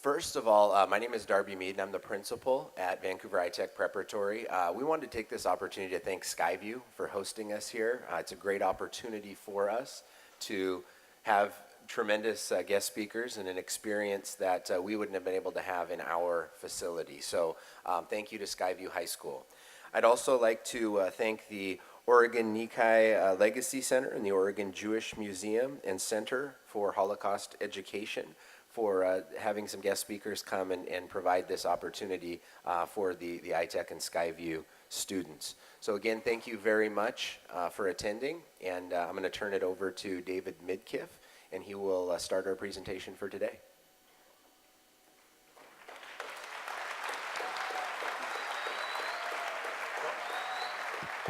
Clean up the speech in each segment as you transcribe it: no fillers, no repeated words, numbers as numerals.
First of all, my name is Darby Mead, and I'm the principal at Vancouver iTech Preparatory. We wanted to take this opportunity to thank Skyview for hosting us here. It's a great opportunity for us to have tremendous guest speakers and an experience that we wouldn't have been able to have in our facility. So thank you to Skyview High School. I'd also like to thank the Oregon Nikkei Legacy Center and the Oregon Jewish Museum and Center for Holocaust Education for having some guest speakers come and provide this opportunity for the iTech and Skyview students. So again, thank you very much for attending, and I'm going to turn it over to David Midkiff, and he will start our presentation for today.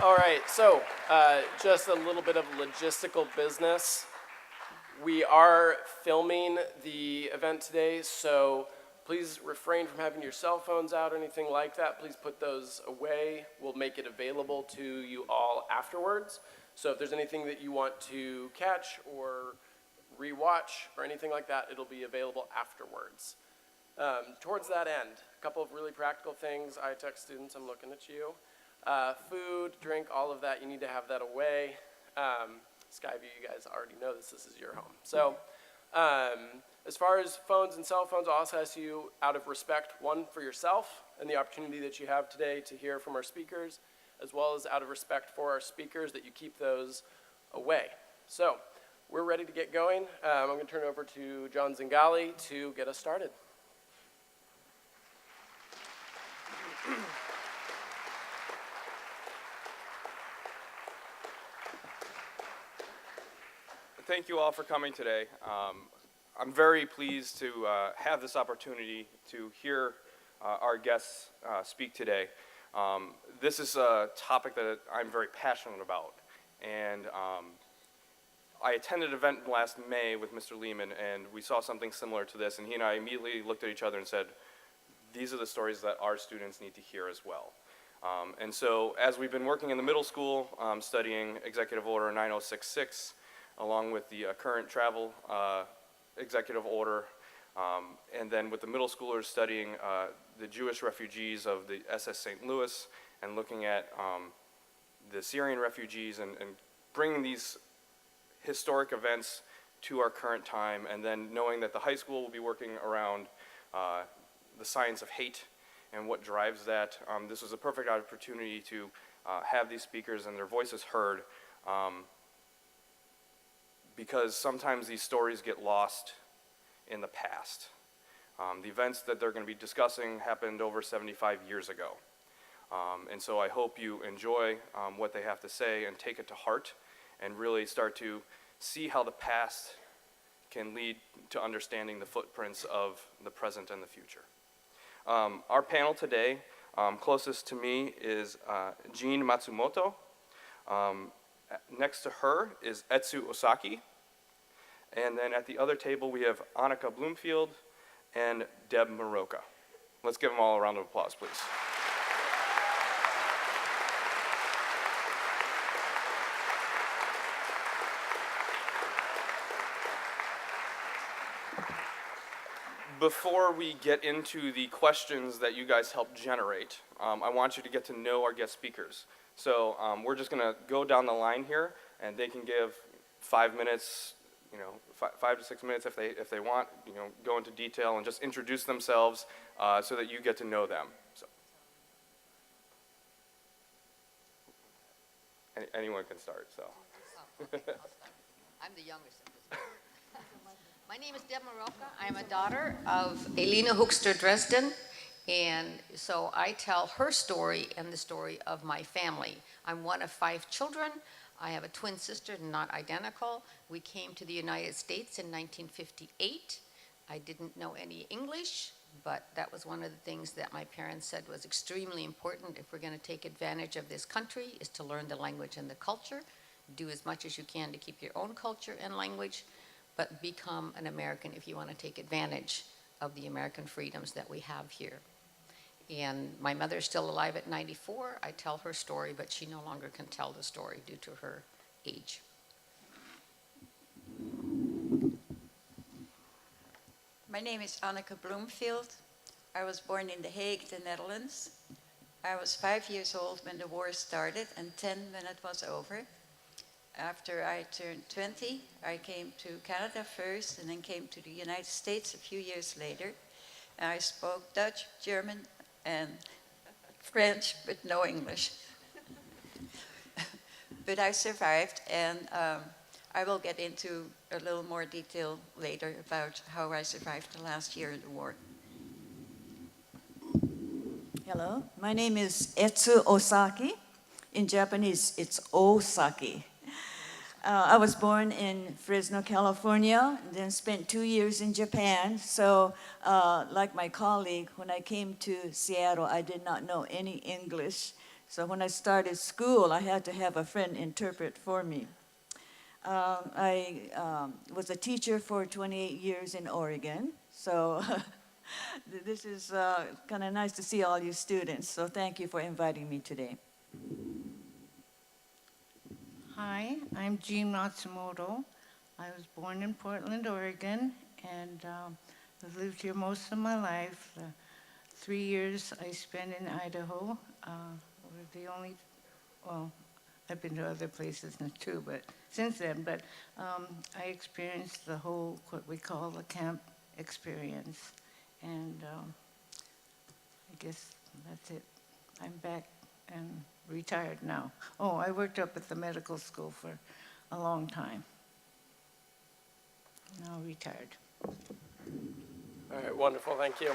All right, so just a little bit of logistical business. We are filming the event today, so please refrain from having your cell phones out or anything like that. Please put those away. We'll make it available to you all afterwards. So if there's anything that you want to catch or rewatch or anything like that, it'll be available afterwards. Towards that end, a couple of really practical things. iTech students, I'm looking at you. Food, drink, all of that, you need to have that away. Skyview, you guys already know this is your home. So as far as phones and cell phones, I'll also ask you, out of respect, one, for yourself and the opportunity that you have today to hear from our speakers, as well as out of respect for our speakers, that you keep those away. So we're ready to get going. I'm going to turn it over to John Zingali to get us started. Thank you all for coming today. I'm very pleased to have this opportunity to hear our guests speak today. This is a topic that I'm very passionate about, and I attended an event last May with Mr. Lehman, and we saw something similar to this, and he and I immediately looked at each other and said, these are the stories that our students need to hear as well. And so as we've been working in the middle school, studying Executive Order 9066, along with the current travel executive order, and then with the middle schoolers studying the Jewish refugees of the SS St. Louis, and looking at the Syrian refugees, and bringing these historic events to our current time, and then knowing that the high school will be working around the science of hate and what drives that. This was a perfect opportunity to have these speakers and their voices heard, because sometimes these stories get lost in the past. The events that they're going to be discussing happened over 75 years ago. And so I hope you enjoy what they have to say and take it to heart and really start to see how the past can lead to understanding the footprints of the present and the future. Our panel today, closest to me is Jean Matsumoto. Next to her is Etsu Osaki. And then at the other table, we have Annika Bloomfield and Deb Maroka. Let's give them all a round of applause, please. Before we get into the questions that you guys helped generate, I want you to get to know our guest speakers. So we're just going to go down the line here, and they can give 5 minutes, 5 to 6 minutes if they want, go into detail and just introduce themselves so that you get to know them. So anyone can start. So. Oh, okay, I'll start. I'm the youngest of this group. My name is Deb Maroka. I'm a daughter of Elena Hoekster Dresden, and so I tell her story and the story of my family. I'm one of 5 children. I have a twin sister, not identical. We came to the United States in 1958. I didn't know any English, but that was one of the things that my parents said was extremely important if we're going to take advantage of this country, is to learn the language and the culture, do as much as you can to keep your own culture and language, but become an American if you want to take advantage of the American freedoms that we have here. And my mother's still alive at 94. I tell her story, but she no longer can tell the story due to her age. My name is Anneke Bloomfield. I was born in The Hague, the Netherlands. I was 5 years old when the war started and 10 when it was over. After I turned 20, I came to Canada first and then came to the United States a few years later. And I spoke Dutch, German, and French, but no English. But I survived, and I will get into a little more detail later about how I survived the last year in the war. Hello, my name is Etsu Osaki. In Japanese, it's Osaki. I was born in Fresno, California, and then spent 2 years in Japan. So, like my colleague, when I came to Seattle, I did not know any English. So when I started school, I had to have a friend interpret for me. I was a teacher for 28 years in Oregon. So this is kind of nice to see all you students. So thank you for inviting me today. Hi, I'm Jean Matsumoto. I was born in Portland, Oregon, and I've lived here most of my life. 3 years I spent in Idaho. Were the only, well, I've been to other places too, but since then, but I experienced the whole, what we call the camp experience. And I guess that's it. I'm back and retired now. Oh, I worked up at the medical school for a long time. Now retired. All right, wonderful, thank you.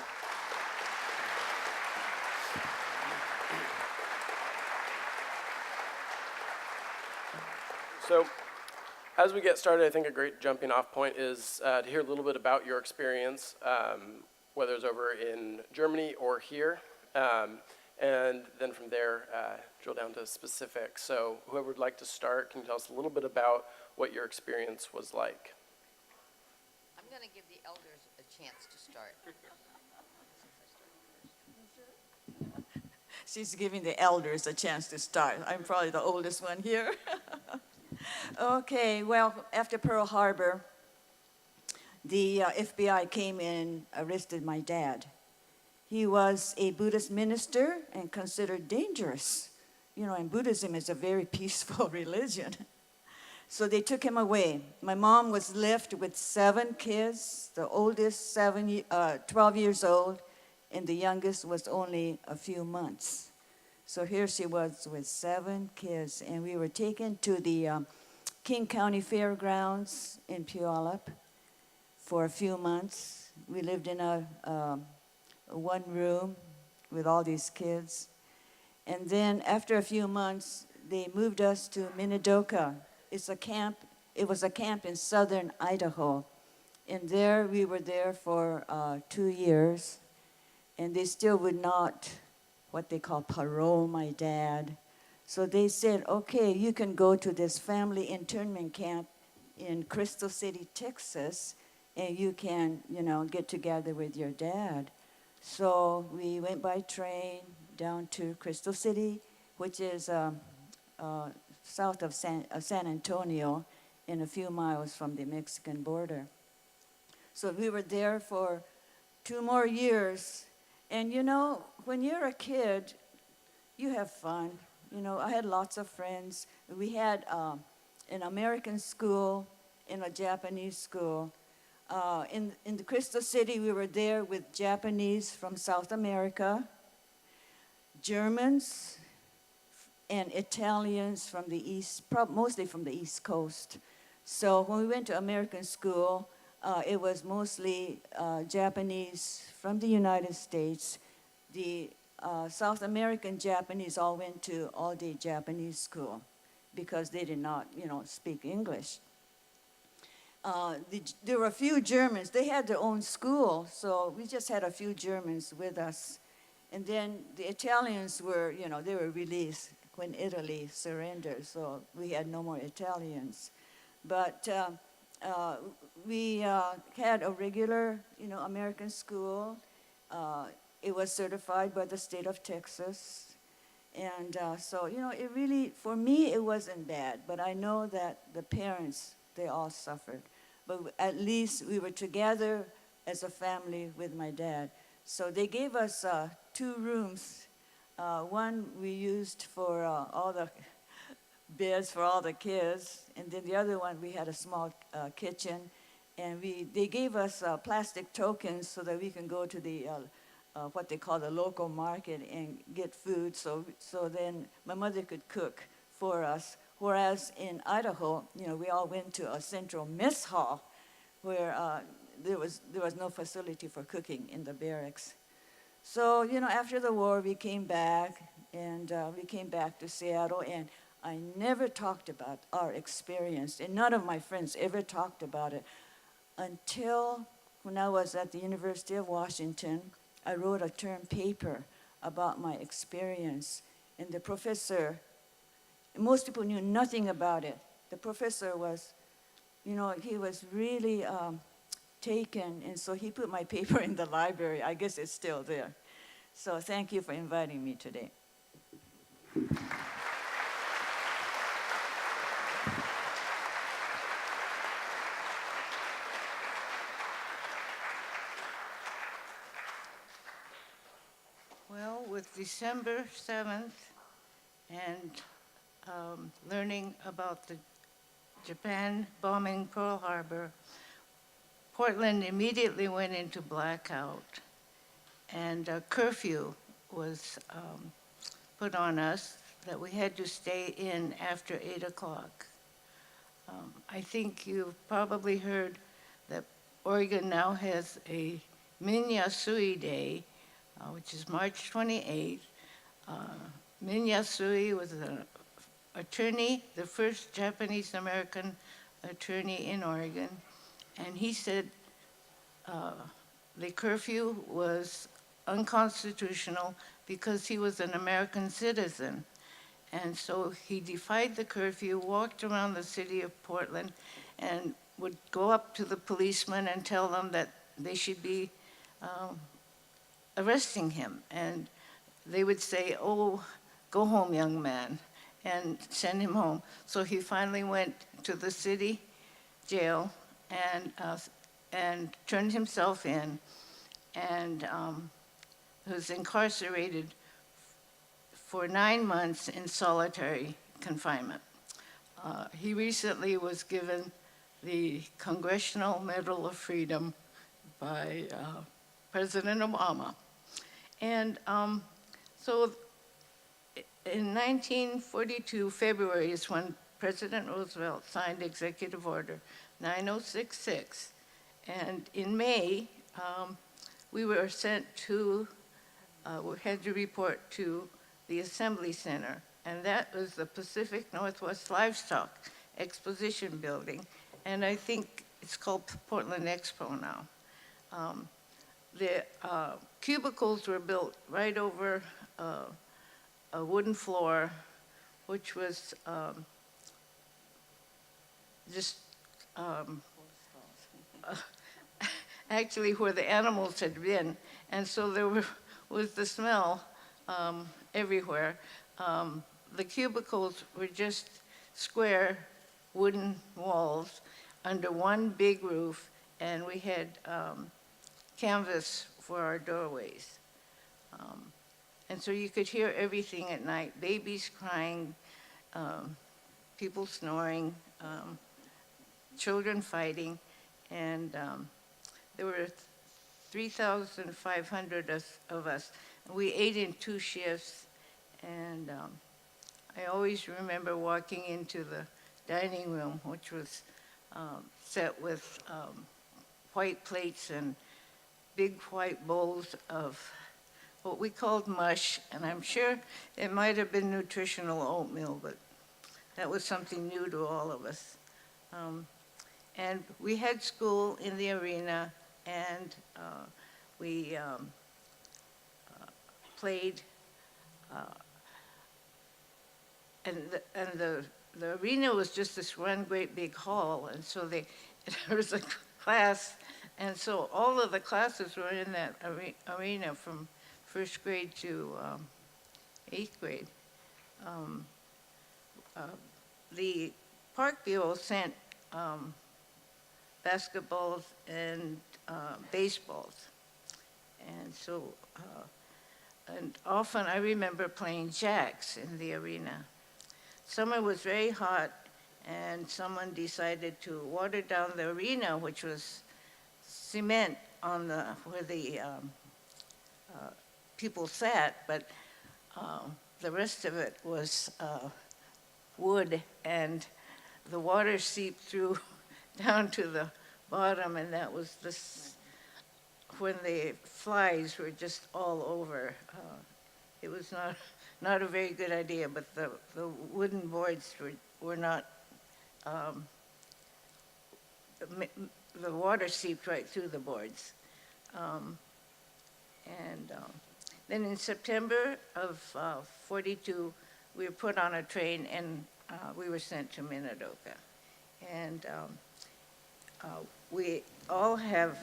So, as we get started, I think a great jumping off point is to hear a little bit about your experience, whether it's over in Germany or here, and then from there, drill down to specifics. So whoever would like to start, can you tell us a little bit about what your experience was like? I'm going to give the elders a chance to start. She's giving the elders a chance to start. I'm probably the oldest one here. Okay, well, after Pearl Harbor, the FBI came and arrested my dad. He was a Buddhist minister and considered dangerous. You know, and Buddhism is a very peaceful religion. So they took him away. My mom was left with 7 kids, the oldest 12 years old, and the youngest was only a few months. So here she was with 7 kids, and we were taken to the King County Fairgrounds in Puyallup for a few months. We lived in a one room with all these kids. And then after a few months, they moved us to Minidoka. It's a camp. It was a camp in southern Idaho. And there, we were there for 2 years. And they still would not, what they call parole my dad. So they said, okay, you can go to this family internment camp in Crystal City, Texas, and you can, you know, get together with your dad. So we went by train down to Crystal City, which is south of San Antonio and a few miles from the Mexican border. So we were there for 2 more years. And you know, when you're a kid, you have fun. You know, I had lots of friends. We had an American school and a Japanese school. In the Crystal City, we were there with Japanese from South America, Germans, and Italians from the East, mostly from the East Coast. So when we went to American school, it was mostly Japanese from the United States. The South American Japanese all went to all-day Japanese school because they did not, you know, speak English. There were a few Germans. They had their own school, so we just had a few Germans with us. And then the Italians were, you know, they were released when Italy surrendered, so we had no more Italians. But we had a regular, you know, American school. It was certified by the state of Texas. And so, you know, it really, for me, it wasn't bad. But I know that the parents, they all suffered. But at least we were together as a family with my dad. So they gave us 2 rooms. One we used for all the beds for all the kids, and then the other one we had a small kitchen, and they gave us plastic tokens so that we can go to the what they call the local market and get food. So then my mother could cook for us. Whereas in Idaho, we all went to a central mess hall where there was no facility for cooking in the barracks. So after the war, we came back, and we came back to Seattle, and I never talked about our experience, and none of my friends ever talked about it until when I was at the University of Washington. I wrote a term paper about my experience, and the professor, most people knew nothing about it. The professor was, he was really taken, and so he put my paper in the library. I guess it's still there. So thank you for inviting me today. Well, with December 7th and learning about the Japan bombing Pearl Harbor, Portland immediately went into blackout, and a curfew was put on us that we had to stay in after 8 o'clock. I think you've probably heard that Oregon now has a Minyasui Day, which is March 28th. Minyasui was an attorney, the first Japanese-American attorney in Oregon, and he said the curfew was unconstitutional because he was an American citizen. And so he defied the curfew, walked around the city of Portland, and would go up to the policemen and tell them that they should be arresting him. And they would say, "Oh, go home, young man," and send him home. So he finally went to the city jail and turned himself in, and was incarcerated for 9 months in solitary confinement. He recently was given the Congressional Medal of Freedom by President Obama. And so in 1942, February is when President Roosevelt signed Executive Order 9066. And in May, we were sent to, we had to report to the Assembly Center, and that was the Pacific Northwest Livestock Exposition Building, and I think it's called Portland Expo now. The cubicles were built right over a wooden floor, which was just actually where the animals had been, and so there was the smell everywhere. The cubicles were just square wooden walls under one big roof, and we had canvas for our doorways. And so you could hear everything at night, babies crying, people snoring, children fighting, and there were 3,500 of us. We ate in 2 shifts, and I always remember walking into the dining room, which was set with white plates and big white bowls of what we called mush, and I'm sure it might have been nutritional oatmeal, but that was something new to all of us. And we had school in the arena, and we played, and the arena was just this one great big hall, and so there was a class, and so all of the classes were in that arena from 1st grade to 8th grade. The Park Bureau sent basketballs and baseballs. And so, and often I remember playing jacks in the arena. Summer was very hot, and someone decided to water down the arena, which was cement on where the people sat, but the rest of it was wood, and the water seeped through down to the bottom, and that was when the flies were just all over. It was not a very good idea, but the wooden boards were not, the water seeped right through the boards. Then in September of 42, we were put on a train and we were sent to Minidoka. And we all have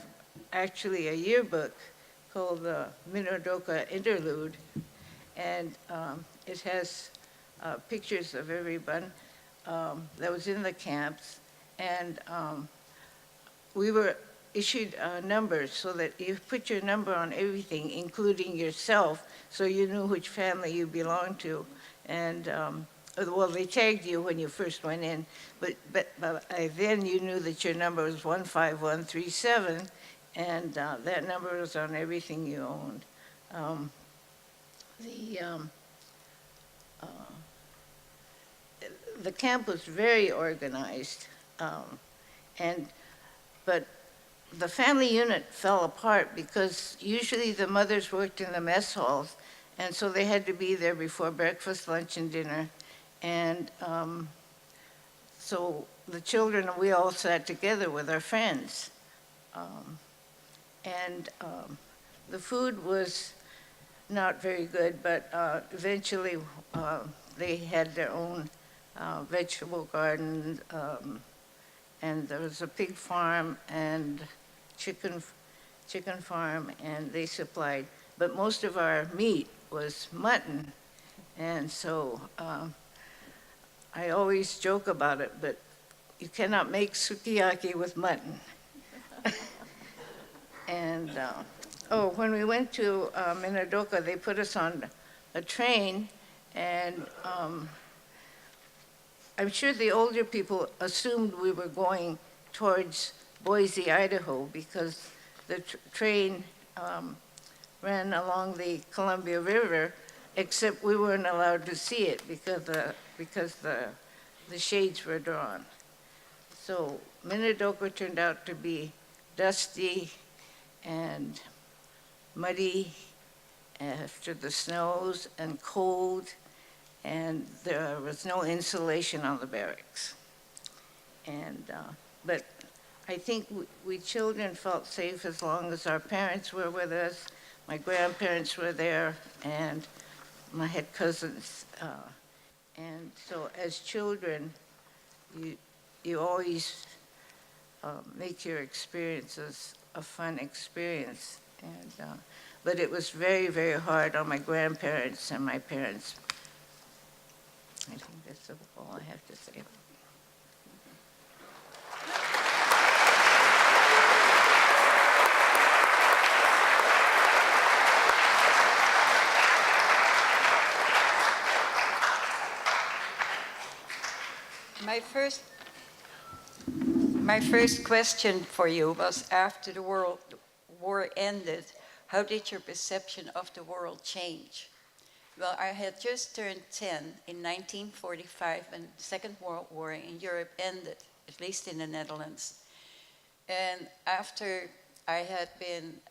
actually a yearbook called the Minidoka Interlude, and it has pictures of everyone that was in the camps, and we were issued numbers so that you put your number on everything, including yourself, so you knew which family you belonged to. And well, they tagged you when you first went in, but then you knew that your number was 15137, and that number was on everything you owned. The camp was very organized, but the family unit fell apart because usually the mothers worked in the mess halls, and so they had to be there before breakfast, lunch, and dinner. And so the children, we all sat together with our friends. The food was not very good, but eventually they had their own vegetable garden, and there was a pig farm and chicken farm, and they supplied. But most of our meat was mutton, and so I always joke about it, but you cannot make sukiyaki with mutton. And when we went to Minidoka, they put us on a train, and I'm sure the older people assumed we were going towards Boise, Idaho, because the train ran along the Columbia River, except we weren't allowed to see it because the shades were drawn. So Minidoka turned out to be dusty and muddy after the snows and cold, and there was no insulation on the barracks. But I think we children felt safe as long as our parents were with us, my grandparents were there, and I had cousins. And so as children, you always make your experiences a fun experience. But it was very, very hard on my grandparents and my parents. I think that's all I have to say. My first question for you was, after the war ended, how did your perception of the world change? Well, I had just turned 10 in 1945 when the Second World War in Europe ended, at least in the Netherlands. And after I had been,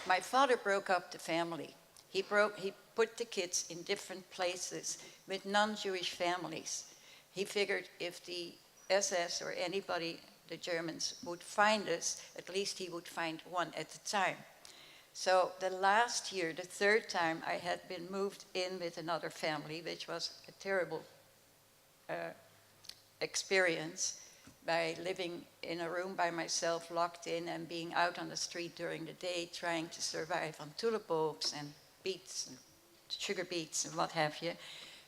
my father broke up the family. He put the kids in different places with non-Jewish families. He figured if the SS or anybody, the Germans, would find us, at least he would find one at a time. So the last year, the third time, I had been moved in with another family, which was a terrible experience, by living in a room by myself, locked in, and being out on the street during the day, trying to survive on tulip bulbs and beets and sugar beets and what have you.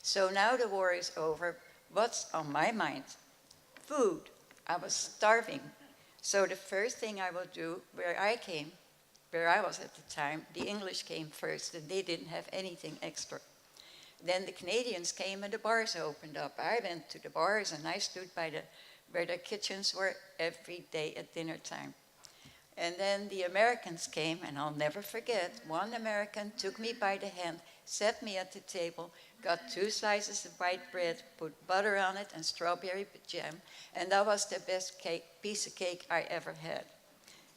So now the war is over. What's on my mind? Food. I was starving. So the first thing I will do, where I was at the time, the English came first, and they didn't have anything extra. Then the Canadians came and the bars opened up. I went to the bars and I stood by where the kitchens were every day at dinner time. And then the Americans came, and I'll never forget, one American took me by the hand, set me at the table, got 2 slices of white bread, put butter on it and strawberry jam, and that was the best piece of cake I ever had.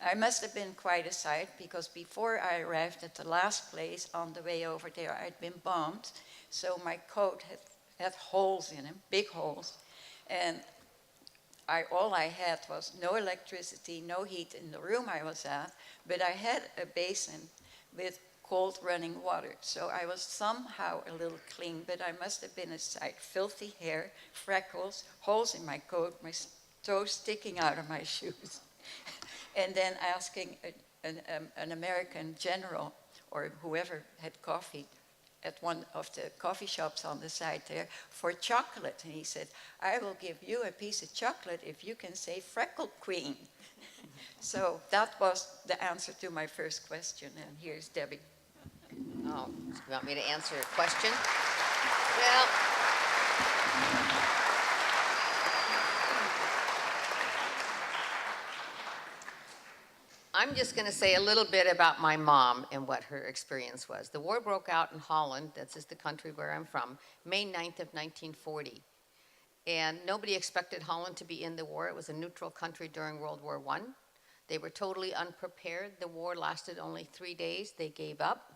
I must have been quite a sight, because before I arrived at the last place on the way over there, I'd been bombed, so my coat had holes in it, big holes, and all I had was no electricity, no heat in the room I was at, but I had a basin with cold running water. So I was somehow a little clean, but I must have been a sight. Filthy hair, freckles, holes in my coat, my toes sticking out of my shoes. And then asking an American general or whoever had coffee at one of the coffee shops on the side there for chocolate. And he said, I will give you a piece of chocolate if you can say Freckle Queen. So that was the answer to my first question. And here's Debbie. Oh, you want me to answer a question? Well, I'm just going to say a little bit about my mom and what her experience was. The war broke out in Holland, that's just the country where I'm from, May 9th of 1940. And nobody expected Holland to be in the war. It was a neutral country during World War I. They were totally unprepared. The war lasted only 3 days. They gave up.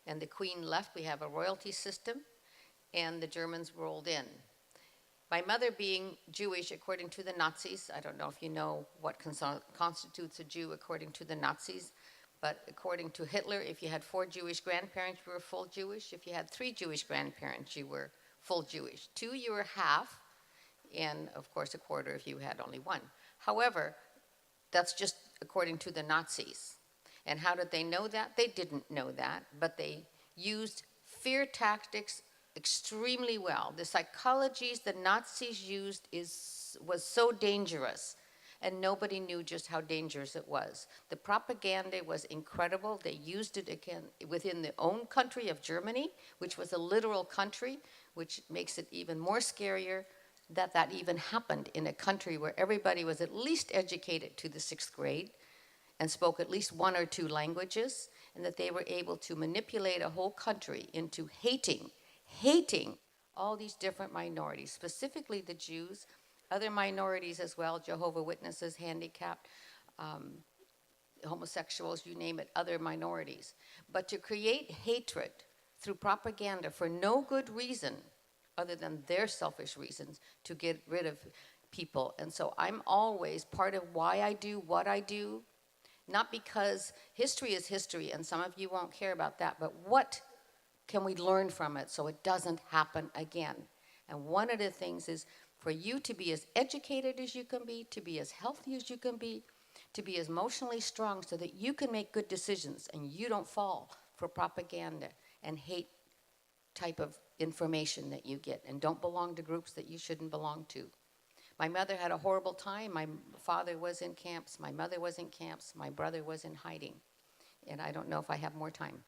And the Queen left. We have a royalty system. And the Germans rolled in. My mother being Jewish according to the Nazis, I don't know if you know what constitutes a Jew according to the Nazis, but according to Hitler, if you had 4 Jewish grandparents, you were full Jewish. If you had 3 Jewish grandparents, you were full Jewish. 2, you were half, and of course a quarter if you had only 1. However, that's just according to the Nazis. And how did they know that? They didn't know that, but they used fear tactics extremely well. The psychologies the Nazis used was so dangerous, and nobody knew just how dangerous it was. The propaganda was incredible. They used it again within their own country of Germany, which was a literal country, which makes it even more scarier that even happened in a country where everybody was at least educated to the 6th grade and spoke at least 1 or 2 languages, and that they were able to manipulate a whole country into hating all these different minorities, specifically the Jews, other minorities as well, Jehovah's Witnesses, handicapped, homosexuals, you name it, other minorities. But to create hatred through propaganda for no good reason other than their selfish reasons to get rid of people. And so I'm always part of why I do what I do, not because history is history, and some of you won't care about that, but what can we learn from it so it doesn't happen again? And one of the things is for you to be as educated as you can be, to be as healthy as you can be, to be as emotionally strong so that you can make good decisions and you don't fall for propaganda and hate type of information that you get and don't belong to groups that you shouldn't belong to. My mother had a horrible time. My father was in camps. My mother was in camps. My brother was in hiding. And I don't know if I have more time.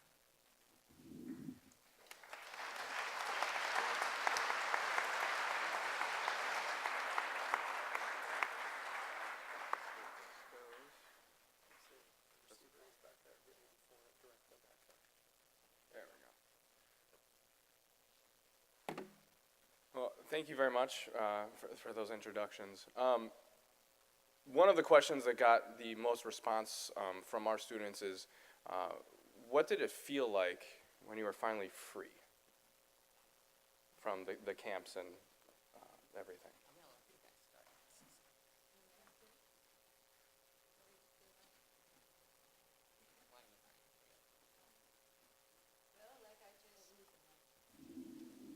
Well, thank you very much for those introductions. One of the questions that got the most response from our students is, what did it feel like when you were finally free from the camps and everything?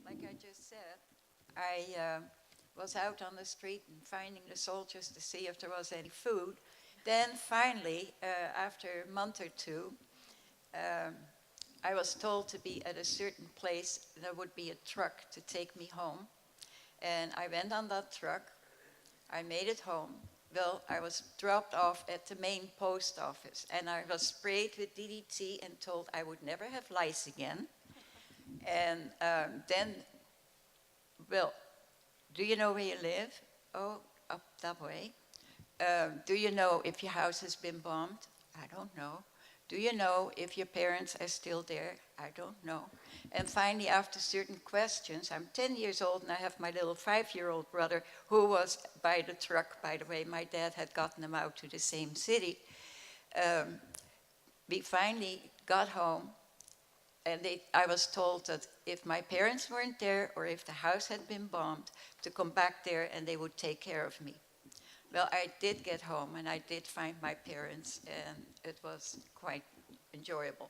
Like I just said, I was out on the street and finding the soldiers to see if there was any food. Then finally, after a month or 2, I was told to be at a certain place. There would be a truck to take me home. And I went on that truck. I made it home. Well, I was dropped off at the main post office, and I was sprayed with DDT and told I would never have lice again. And then, well, do you know where you live? Oh, up that way. Do you know if your house has been bombed? I don't know. Do you know if your parents are still there? I don't know. And finally, after certain questions, I'm 10 years old and I have my little 5-year-old brother who was by the truck, by the way. My dad had gotten them out to the same city. We finally got home and I was told that if my parents weren't there or if the house had been bombed, to come back there and they would take care of me. Well, I did get home and I did find my parents, and it was quite enjoyable.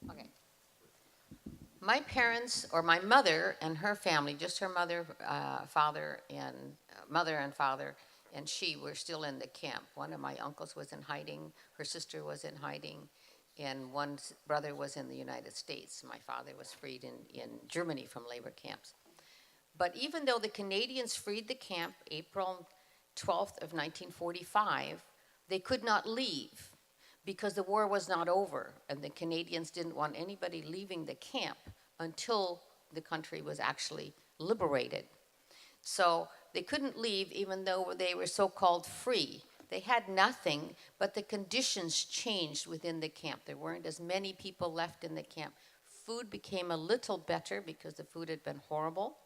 Okay. My parents, or my mother and her family, just her mother, father, and mother and father, and she were still in the camp. One of my uncles was in hiding, her sister was in hiding, and one brother was in the United States. My father was freed in Germany from labor camps. But even though the Canadians freed the camp April 12th of 1945, they could not leave because the war was not over, and the Canadians didn't want anybody leaving the camp until the country was actually liberated. So they couldn't leave even though they were so-called free. They had nothing, but the conditions changed within the camp. There weren't as many people left in the camp. Food became a little better because the food had been horrible,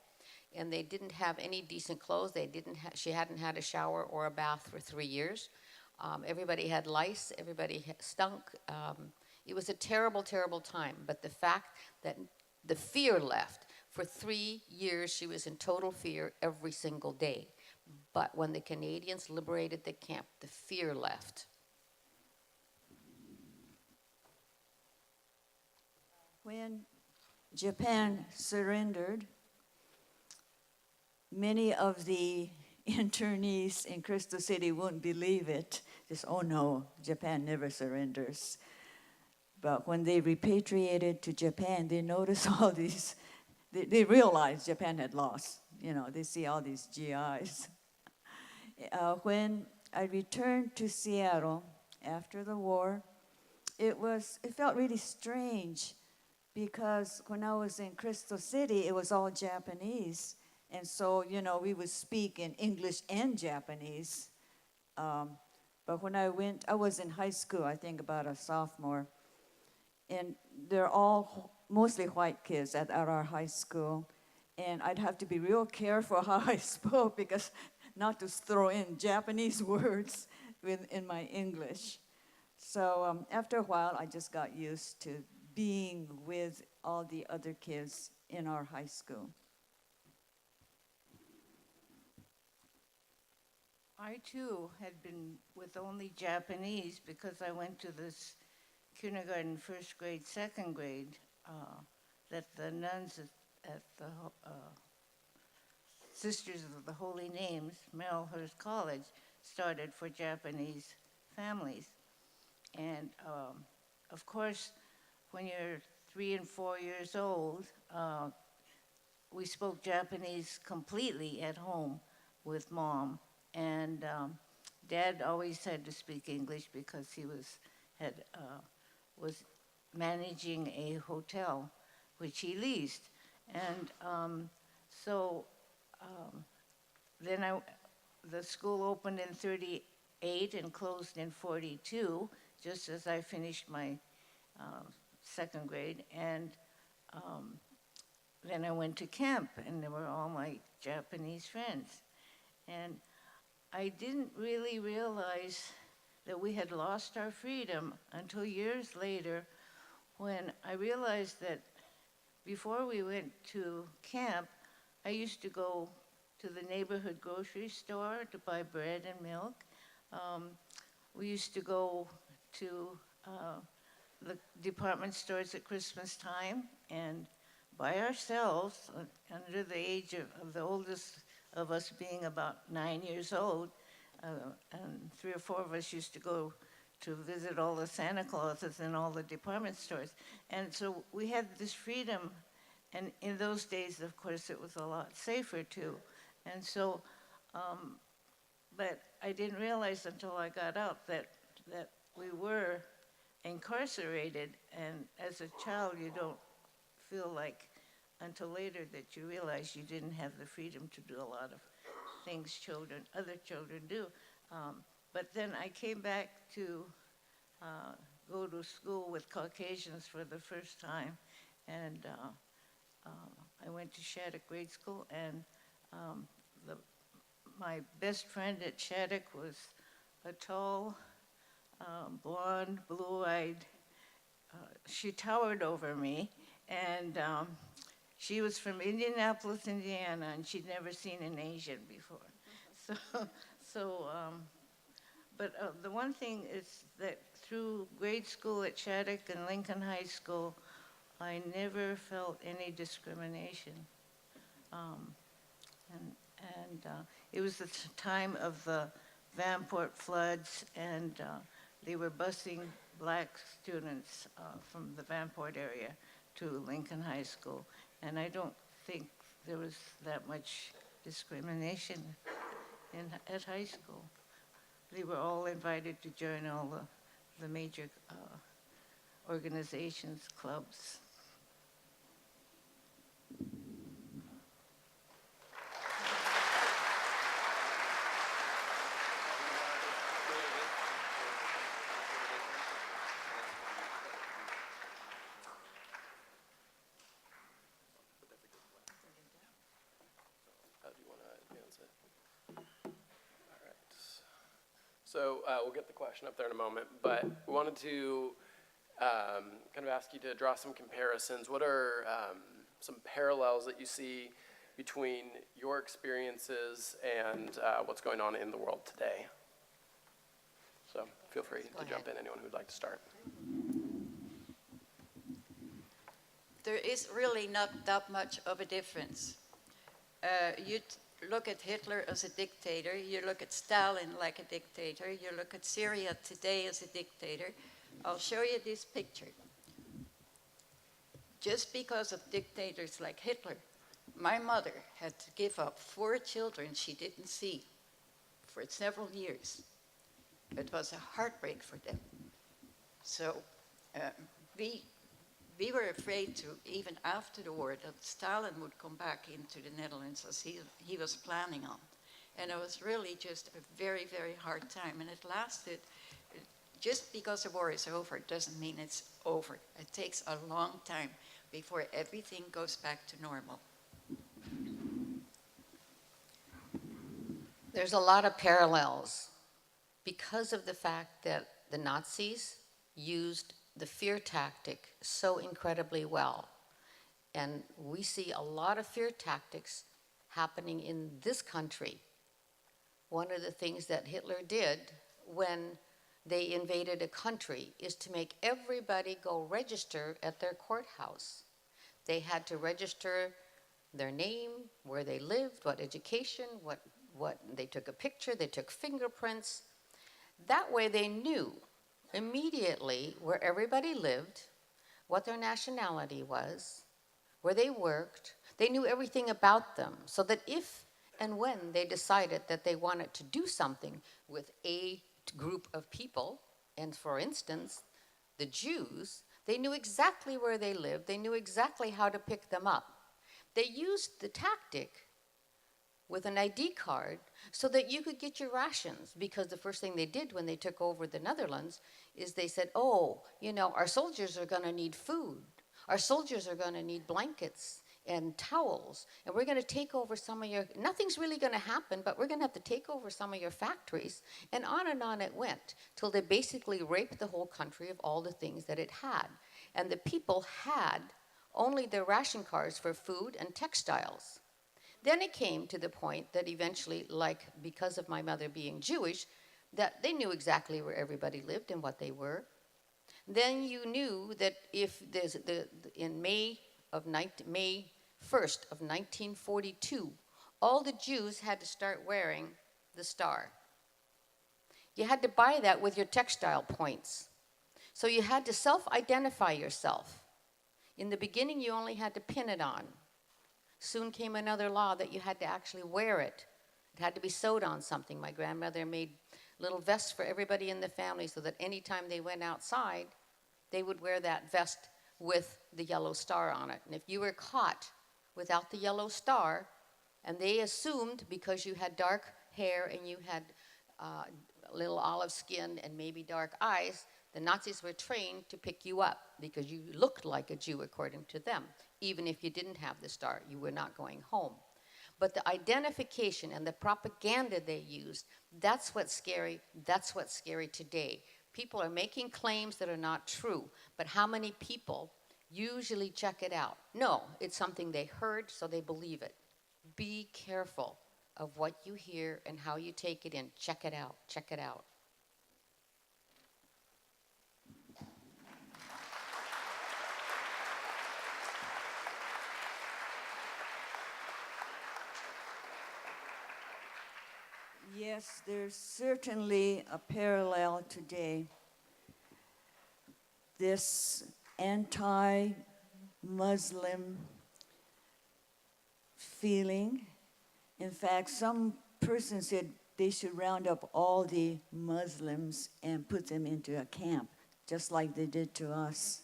and they didn't have any decent clothes. She hadn't had a shower or a bath for 3 years. Everybody had lice, everybody stunk. It was a terrible, terrible time, but the fact that the fear left, for 3 years she was in total fear every single day. But when the Canadians liberated the camp, the fear left. When Japan surrendered, many of the internees in Crystal City wouldn't believe it. Just, oh no, Japan never surrenders. But when they repatriated to Japan, they noticed all these, they realized Japan had lost. You know, they see all these GIs. When I returned to Seattle after the war, it felt really strange because when I was in Crystal City, it was all Japanese. And so, you know, we would speak in English and Japanese. But when I was in high school, I think about a sophomore, and they're all mostly white kids at our high school. And I'd have to be real careful how I spoke because not to throw in Japanese words in my English. So after a while, I just got used to being with all the other kids in our high school. I too had been with only Japanese because I went to this kindergarten, first grade, second grade, that the nuns at the Sisters of the Holy Names, Merrillhurst College, started for Japanese families. And of course, when you're 3 and 4 years old, we spoke Japanese completely at home with Mom. And Dad always had to speak English because he was managing a hotel, which he leased. And then the school opened in 38 and closed in 42, just as I finished my second grade. And then I went to camp, and they were all my Japanese friends. And I didn't really realize that we had lost our freedom until years later, when I realized that before we went to camp, I used to go to the neighborhood grocery store to buy bread and milk. We used to go to the department stores at Christmas time and by ourselves, under the age of the oldest of us being about 9 years old, and 3 or 4 of us used to go to visit all the Santa Clauses in all the department stores. And so we had this freedom, and in those days, of course, it was a lot safer too. And so But I didn't realize until I got out that we were incarcerated, and as a child, you don't feel like until later that you realize you didn't have the freedom to do a lot of things other children do. But then I came back to go to school with Caucasians for the first time, and I went to Shattuck grade school, and my best friend at Shattuck was a tall, blonde, blue-eyed. She towered over me, and she was from Indianapolis, Indiana, and she'd never seen an Asian before. But the one thing is that through grade school at Shattuck and Lincoln High School, I never felt any discrimination. It was the time of the Vanport floods, and they were busing black students from the Vanport area to Lincoln High School. And I don't think there was that much discrimination at high school. They were all invited to join all the major organizations, clubs. How do you want to advance it? All right. So we'll get the question up there in a moment, but we wanted to kind of ask you to draw some comparisons. What are some parallels that you see between your experiences and what's going on in the world today? So feel free to jump in, anyone who'd like to start. There is really not that much of a difference. You look at Hitler as a dictator, you look at Stalin like a dictator, you look at Syria today as a dictator. I'll show you this picture. Just because of dictators like Hitler, my mother had to give up 4 children she didn't see for several years. It was a heartbreak for them. So we were afraid to, even after the war, that Stalin would come back into the Netherlands as he was planning on. And it was really just a very, very hard time. And it lasted, just because the war is over doesn't mean it's over. It takes a long time before everything goes back to normal. There's a lot of parallels because of the fact that the Nazis used the fear tactic so incredibly well. And we see a lot of fear tactics happening in this country. One of the things that Hitler did when they invaded a country is to make everybody go register at their courthouse. They had to register their name, where they lived, what education, what they took a picture, they took fingerprints. That way they knew immediately where everybody lived, what their nationality was, where they worked. They knew everything about them, so that if and when they decided that they wanted to do something with a group of people, and for instance, the Jews, they knew exactly where they lived, they knew exactly how to pick them up. They used the tactic with an ID card so that you could get your rations, because the first thing they did when they took over the Netherlands is they said, oh, you know, our soldiers are going to need food. Our soldiers are going to need blankets and towels, and we're going to take over some of your, nothing's really going to happen, but we're going to have to take over some of your factories. And on it went, till they basically raped the whole country of all the things that it had. And the people had only their ration cards for food and textiles. Then it came to the point that eventually, like because of my mother being Jewish, that they knew exactly where everybody lived and what they were. Then you knew that if there's in May 1st of 1942, all the Jews had to start wearing the star. You had to buy that with your textile points. So you had to self-identify yourself. In the beginning, you only had to pin it on. Soon came another law that you had to actually wear it It had to be sewed on something. My grandmother made little vests for everybody in the family so that anytime they went outside, they would wear that vest with the yellow star on it. And if you were caught without the yellow star, and they assumed because you had dark hair and you had a little olive skin and maybe dark eyes, the Nazis were trained to pick you up because you looked like a Jew according to them. Even if you didn't have the star, you were not going home. But the identification and the propaganda they used, that's what's scary. That's what's scary today. People are making claims that are not true, but how many people usually check it out? No, it's something they heard, so they believe it. Be careful of what you hear and how you take it in. Check it out. Check it out. Yes, there's certainly a parallel today. This anti-Muslim feeling. In fact, some person said they should round up all the Muslims and put them into a camp, just like they did to us.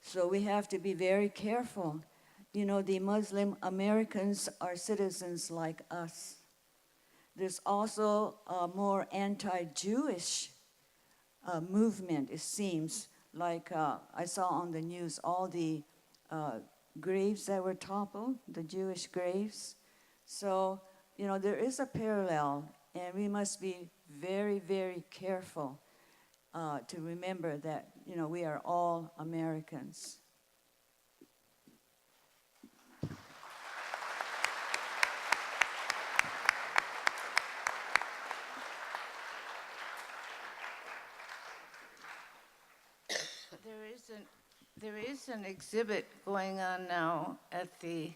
So we have to be very careful. You know, the Muslim Americans are citizens like us. There's also a more anti-Jewish movement, it seems. Like I saw on the news all the graves that were toppled, the Jewish graves. So, you know, there is a parallel, and we must be very, very careful to remember that, you know, we are all Americans. There is an exhibit going on now at the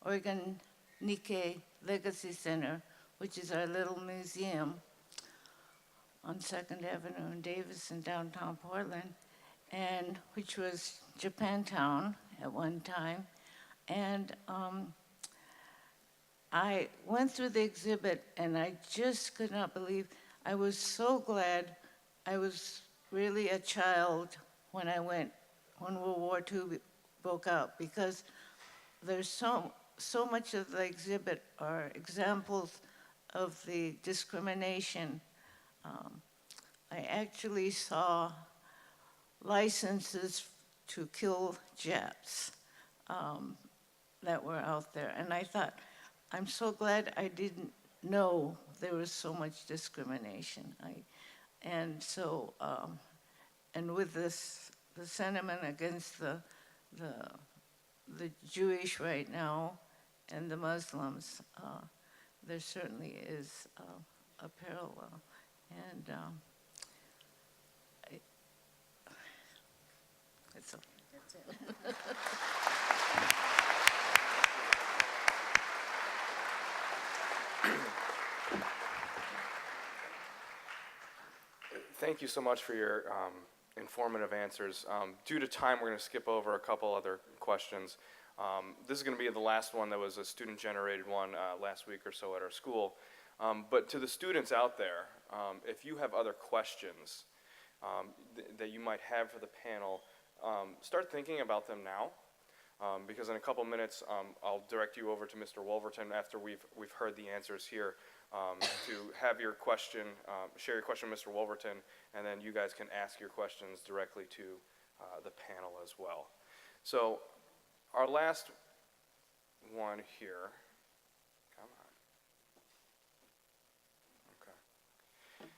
Oregon Nikkei Legacy Center, which is our little museum on 2nd Avenue in Davis in downtown Portland, and which was Japantown at one time. And I went through the exhibit and I just could not believe, I was so glad I was really a child when World War II broke out, because there's so much of the exhibit are examples of the discrimination. I actually saw licenses to kill Japs that were out there, and I thought, I'm so glad I didn't know there was so much discrimination. And with this, the sentiment against the Jewish right now and the Muslims, there certainly is a parallel. And that's it. Thank you so much for your informative answers. Due to time, we're going to skip over a couple other questions. This is going to be the last one that was a student-generated one last week or so at our school. But to the students out there, if you have other questions that you might have for the panel, start thinking about them now. Because in a couple minutes, I'll direct you over to Mr. Wolverton after we've heard the answers here to have your question, share your question with Mr. Wolverton, and then you guys can ask your questions directly to the panel as well. So our last one here, come on. Okay.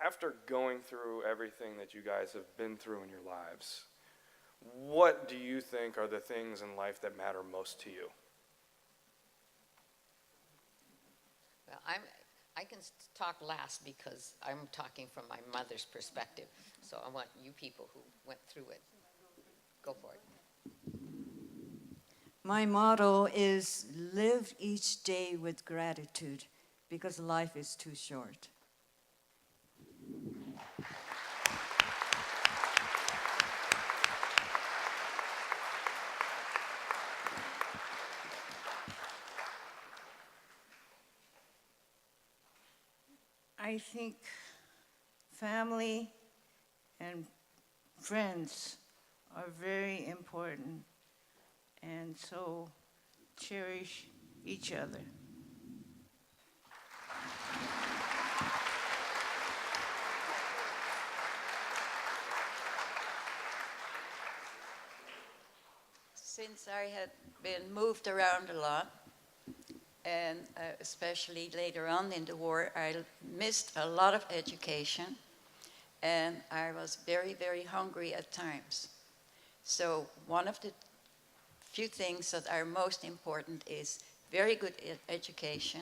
After going through everything that you guys have been through in your lives, what do you think are the things in life that matter most to you? Well, I can talk last because I'm talking from my mother's perspective. So I want you people who went through it, go for it. My motto is live each day with gratitude, because life is too short. I think family and friends are very important, and so cherish each other. Since I had been moved around a lot, and especially later on in the war, I missed a lot of education, and I was very, very hungry at times. So one of the few things that are most important is very good education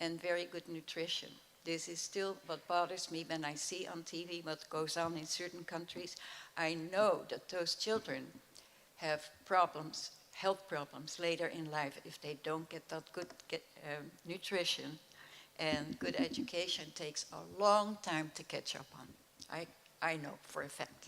and very good nutrition. This is still what bothers me when I see on TV what goes on in certain countries. I know that those children have problems, health problems later in life if they don't get that good nutrition, and good education takes a long time to catch up on. I know for a fact.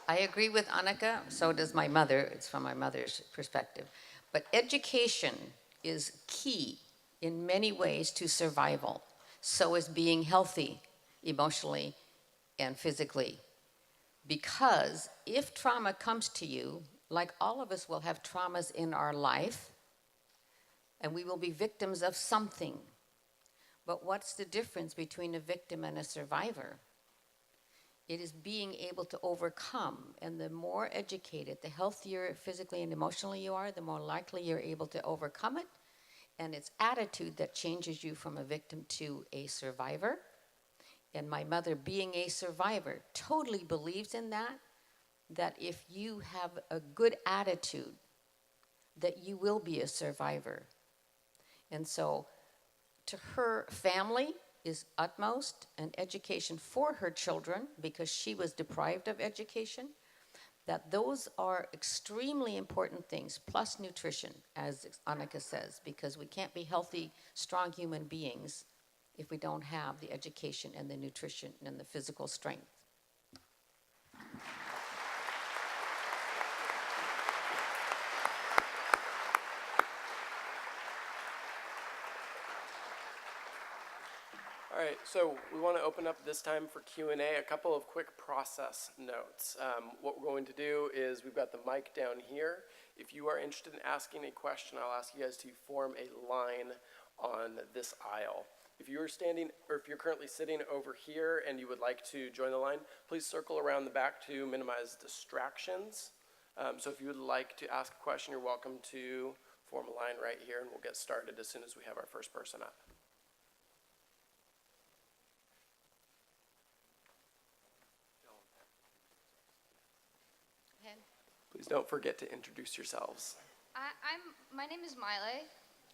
I agree with Annika, so does my mother. It's from my mother's perspective. But education is key in many ways to survival. So is being healthy emotionally and physically. Because if trauma comes to you, like all of us will have traumas in our life, and we will be victims of something. But what's the difference between a victim and a survivor? It is being able to overcome, and the more educated, the healthier physically and emotionally you are, the more likely you're able to overcome it. And it's attitude that changes you from a victim to a survivor. And my mother, being a survivor, totally believes in that if you have a good attitude, that you will be a survivor. And so to her, family is utmost, and education for her children, because she was deprived of education, that those are extremely important things, plus nutrition, as Annika says, because we can't be healthy, strong human beings if we don't have the education and the nutrition and the physical strength. All right, so we want to open up this time for Q&A. A couple of quick process notes. What we're going to do is we've got the mic down here. If you are interested in asking a question, I'll ask you guys to form a line on this aisle. If you are standing, or if you're currently sitting over here and you would like to join the line, please circle around the back to minimize distractions. So if you would like to ask a question, you're welcome to form a line right here, and we'll get started as soon as we have our first person up. Please don't forget to introduce yourselves. My name is Miley,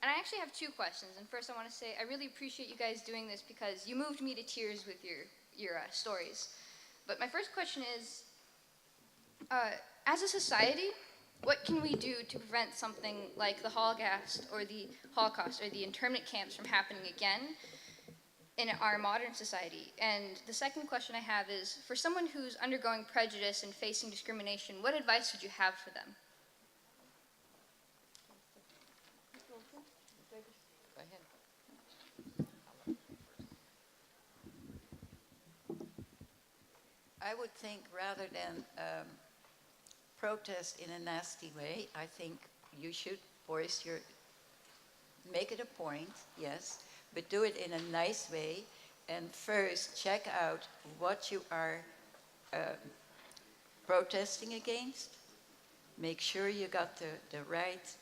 and I actually have two questions. And first, I want to say I really appreciate you guys doing this because you moved me to tears with your stories. But my first question is, as a society, what can we do to prevent something like the Holocaust or the internment camps from happening again in our modern society? And the second question I have is, for someone who's undergoing prejudice and facing discrimination, what advice would you have for them? Go ahead. I would think rather than protest in a nasty way, I think you should make it a point, yes, but do it in a nice way, and first check out what you are protesting against. Make sure you got the right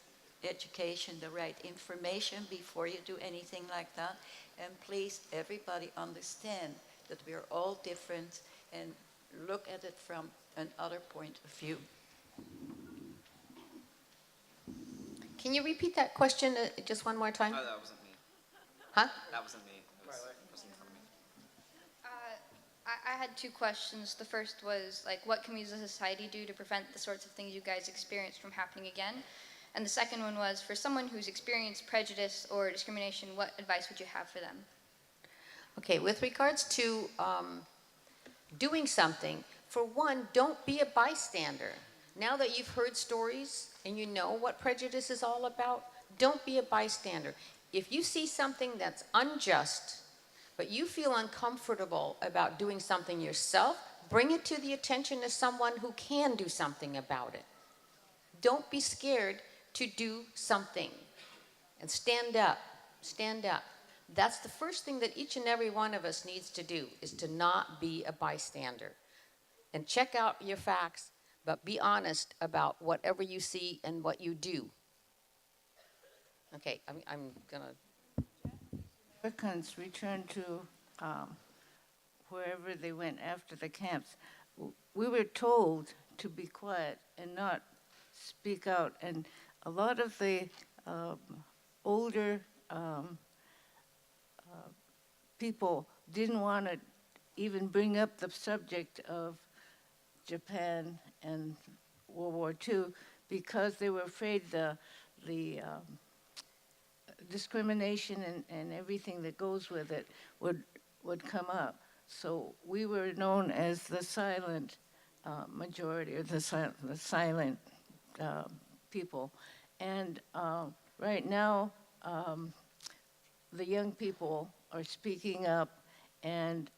education, the right information before you do anything like that. And please, everybody understand that we are all different and look at it from another point of view. Can you repeat that question just one more time? Oh, that wasn't me. Huh? That wasn't me. It wasn't from me. I had two questions. The first was, like, what can we as a society do to prevent the sorts of things you guys experienced from happening again? And the second one was, for someone who's experienced prejudice or discrimination, what advice would you have for them? Okay, with regards to doing something, For one, don't be a bystander. Now that you've heard stories and you know what prejudice is all about, don't be a bystander. If you see something that's unjust, but you feel uncomfortable about doing something yourself, bring it to the attention of someone who can do something about it. Don't be scared to do something. And stand up, stand up. That's the first thing that each and every one of us needs to do, is to not be a bystander. And check out your facts, but be honest about whatever you see and what you do. Okay, I'm gonna. Americans returned to wherever they went after the camps. We were told to be quiet and not speak out. And a lot of the older people didn't want to even bring up the subject of Japan and World War II because they were afraid the discrimination and everything that goes with it would come up. So we were known as the silent majority, or the silent people. And right now, the young people are speaking up, and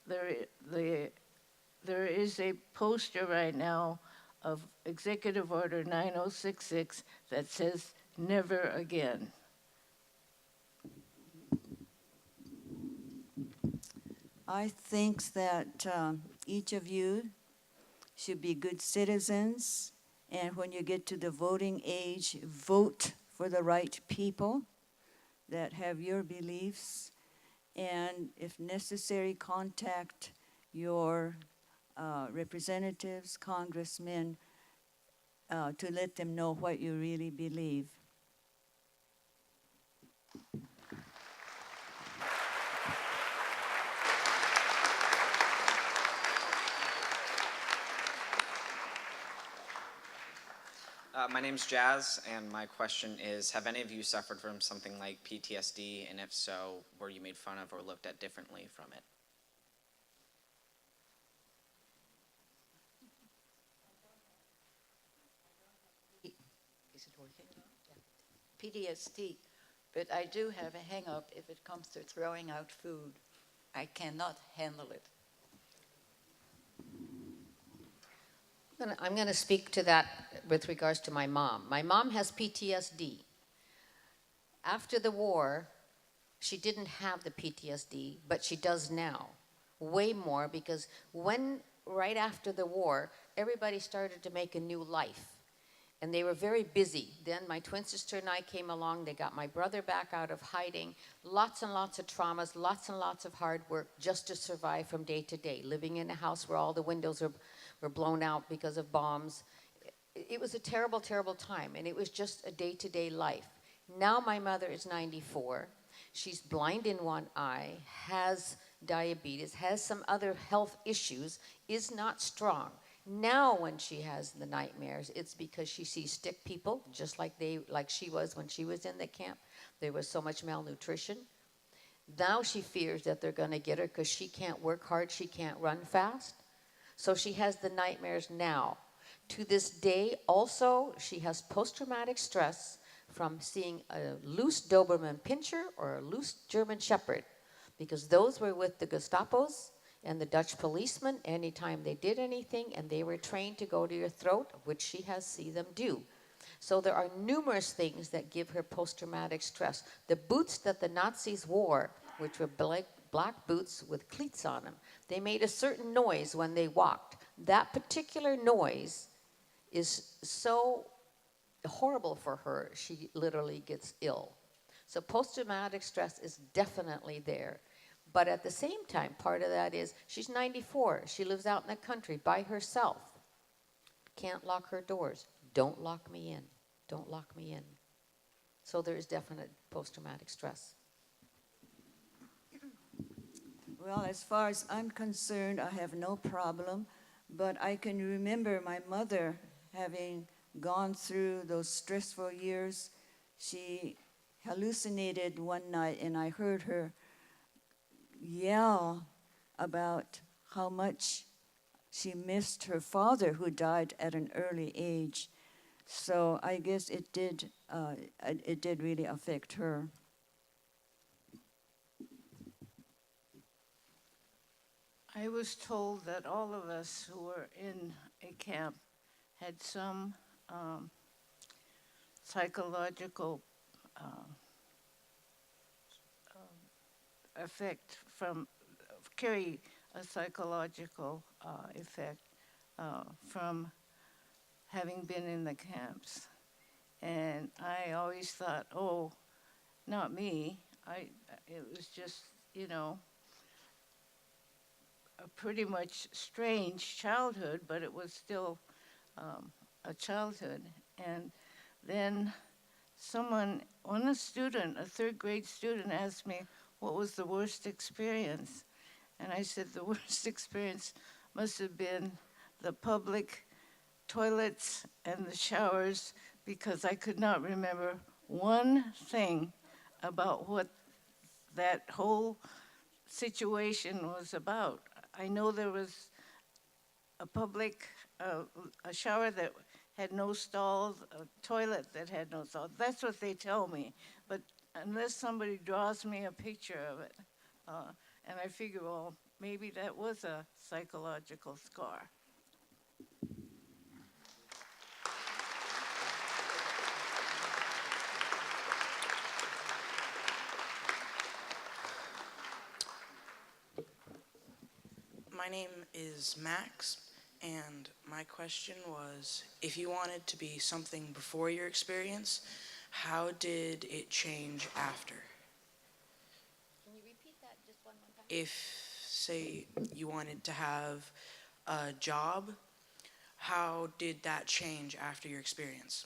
there is a poster right now of Executive Order 9066 that says, "Never again." I think that each of you should be good citizens, and when you get to the voting age, vote for the right people that have your beliefs, and if necessary, contact your representatives, congressmen, to let them know what you really believe. My name's Jazz, and my question is, have any of you suffered from something like PTSD, and if so, were you made fun of or looked at differently from it? Is it working? Yeah. PTSD, but I do have a hang-up if it comes to throwing out food. I cannot handle it. I'm going to speak to that with regards to my mom. My mom has PTSD. After the war, she didn't have the PTSD, but she does now. Way more, because right after the war, everybody started to make a new life. And they were very busy. Then my twin sister and I came along. They got my brother back out of hiding. Lots and lots of traumas, lots and lots of hard work just to survive from day to day, living in a house where all the windows were blown out because of bombs. It was a terrible, terrible time, and it was just a day-to-day life. Now my mother is 94. She's blind in one eye, has diabetes, has some other health issues, is not strong. Now when she has the nightmares, it's because she sees sick people, just like she was when she was in the camp. There was so much malnutrition. Now she fears that they're going to get her because she can't work hard, she can't run fast. So she has the nightmares now. To this day, also, she has post-traumatic stress from seeing a loose Doberman Pinscher or a loose German Shepherd, because those were with the Gestapos and the Dutch policemen anytime they did anything, and they were trained to go to your throat, which she has seen them do. So there are numerous things that give her post-traumatic stress. The boots that the Nazis wore, which were black boots with cleats on them, they made a certain noise when they walked. That particular noise is so horrible for her, she literally gets ill. So post-traumatic stress is definitely there. But at the same time, part of that is she's 94. She lives out in the country by herself. Can't lock her doors. Don't lock me in. Don't lock me in. So there is definite post-traumatic stress. Well, as far as I'm concerned, I have no problem, but I can remember my mother having gone through those stressful years. She hallucinated one night, and I heard her yell about how much she missed her father who died at an early age. So I guess it did really affect her. I was told that all of us who were in a camp had some psychological effect carry a psychological effect from having been in the camps. And I always thought, oh, not me. It was just, a pretty much strange childhood, but it was still a childhood. And then a student, a third grade student, asked me what was the worst experience. And I said the worst experience must have been the public toilets and the showers, because I could not remember one thing about what that whole situation was about. I know there was a public, a shower that had no stalls, a toilet that had no stalls. That's what they tell me. But unless somebody draws me a picture of it, and I figure, well, maybe that was a psychological scar. My name is Max, and my question was, if you wanted to be something before your experience, how did it change after? Can you repeat that just one more time? If, say, you wanted to have a job, how did that change after your experience?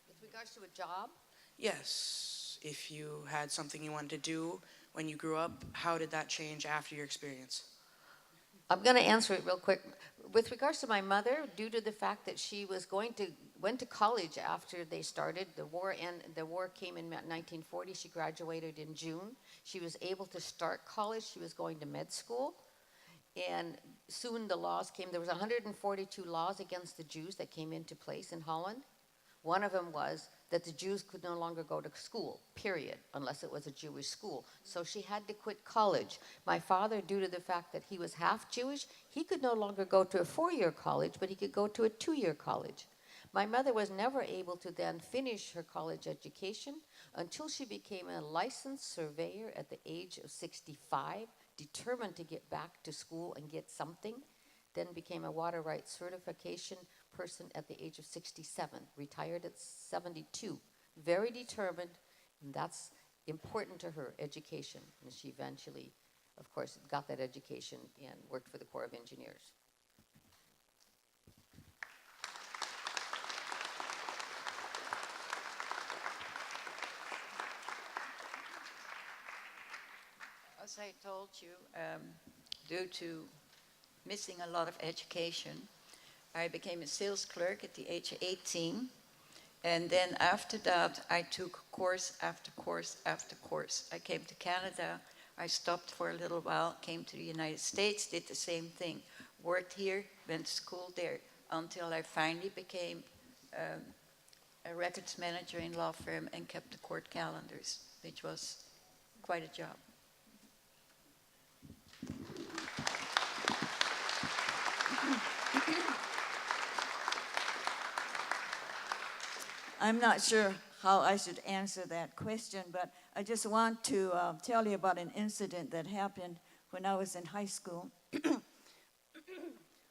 With regards to a job, Yes, if you had something you wanted to do when you grew up, how did that change after your experience? I'm going to answer it real quick. With regards to my mother, due to the fact that she went to college after they started the war, and the war came in 1940. She graduated in June. She was able to start college. She was going to med school, and soon the laws came. There was 142 laws against the Jews that came into place in Holland. One of them was that the Jews could no longer go to school, period, unless it was a Jewish school. So she had to quit college. My father, due to the fact that he was half Jewish, he could no longer go to a 4-year college, but he could go to a 2-year college. My mother was never able to then finish her college education until she became a licensed surveyor at the age of 65, determined to get back to school and get something, then became a water rights certification person at the age of 67, retired at 72, very determined, and that's important to her, education. And she eventually, of course, got that education and worked for the Corps of Engineers. As I told you, due to missing a lot of education, I became a sales clerk at the age of 18. And then after that, I took course after course after course. I came to Canada. I stopped for a little while, came to the United States, did the same thing. Worked here, went to school there, until I finally became a records manager in law firm and kept the court calendars, which was quite a job. I'm not sure how I should answer that question, but I just want to tell you about an incident that happened when I was in high school.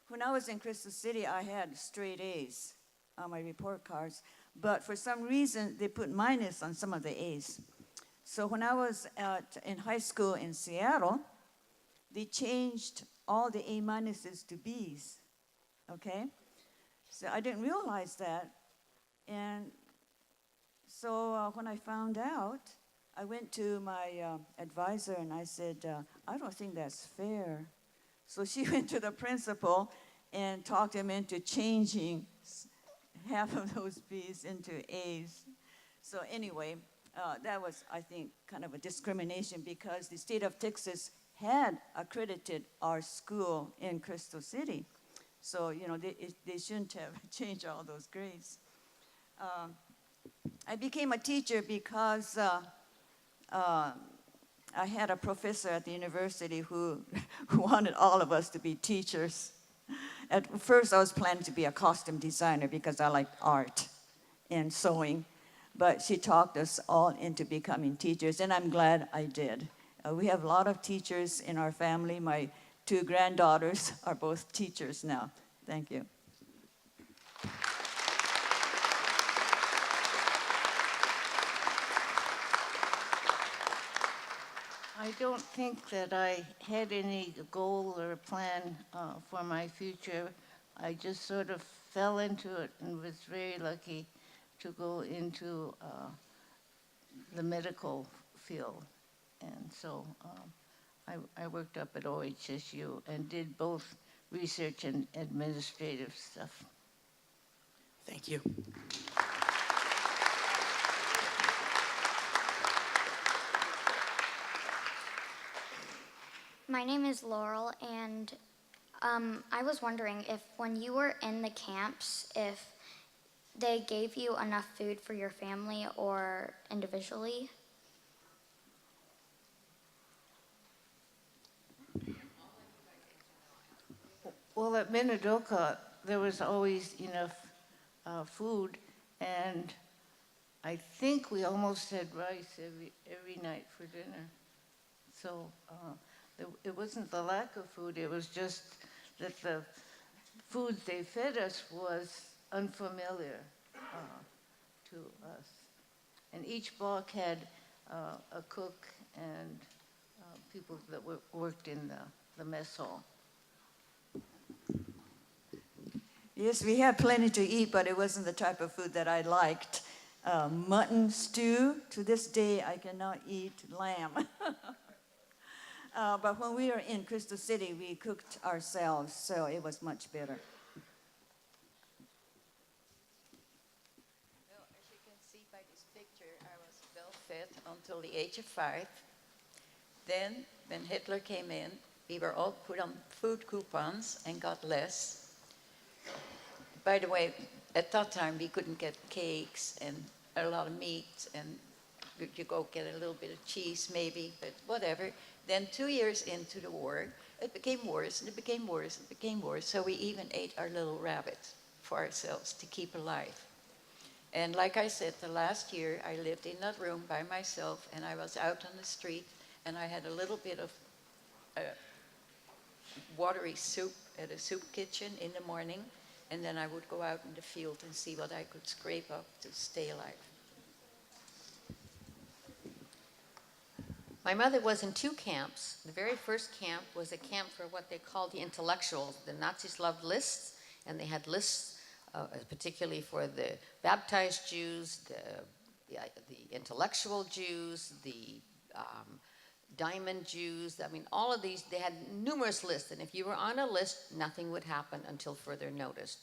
When I was in Crystal City, I had straight A's on my report cards, but for some reason, they put minus on some of the A's. So when I was in high school in Seattle, they changed all the A minuses to B's, okay? So I didn't realize that. And so when I found out, I went to my advisor and I said, I don't think that's fair. So she went to the principal and talked him into changing half of those B's into A's. So anyway, that was, I think, kind of a discrimination because the state of Texas had accredited our school in Crystal City. So, they shouldn't have changed all those grades. I became a teacher because I had a professor at the university who wanted all of us to be teachers. At first, I was planning to be a costume designer because I like art and sewing. But she talked us all into becoming teachers, and I'm glad I did. We have a lot of teachers in our family. My 2 granddaughters are both teachers now. Thank you. I don't think that I had any goal or plan for my future. I just sort of fell into it and was very lucky to go into the medical field. And so I worked up at OHSU and did both research and administrative stuff. Thank you. My name is Laurel, and I was wondering if when you were in the camps, if they gave you enough food for your family or individually? Well, at Minidoka, there was always enough food, and I think we almost had rice every night for dinner. So it wasn't the lack of food, it was just that the food they fed us was unfamiliar to us. And each block had a cook and people that worked in the mess hall. Yes, we had plenty to eat, but it wasn't the type of food that I liked. Mutton stew, to this day, I cannot eat lamb. But when we were in Crystal City, we cooked ourselves, so it was much better. Well, as you can see by this picture, I was well fed until the age of 5. Then, when Hitler came in, we were all put on food coupons and got less. By the way, at that time, we couldn't get cakes and a lot of meat, and you go get a little bit of cheese maybe, but whatever. Then 2 years into the war, it became worse, and it became worse, and it became worse. So we even ate our little rabbit for ourselves to keep alive. And like I said, the last year, I lived in that room by myself, and I was out on the street, and I had a little bit of watery soup at a soup kitchen in the morning, and then I would go out in the field and see what I could scrape up to stay alive. My mother was in 2 camps. The very first camp was a camp for what they called the intellectuals. The Nazis loved lists, and they had lists particularly for the baptized Jews, the intellectual Jews, the diamond Jews. I mean, all of these, they had numerous lists, and if you were on a list, nothing would happen until further notice,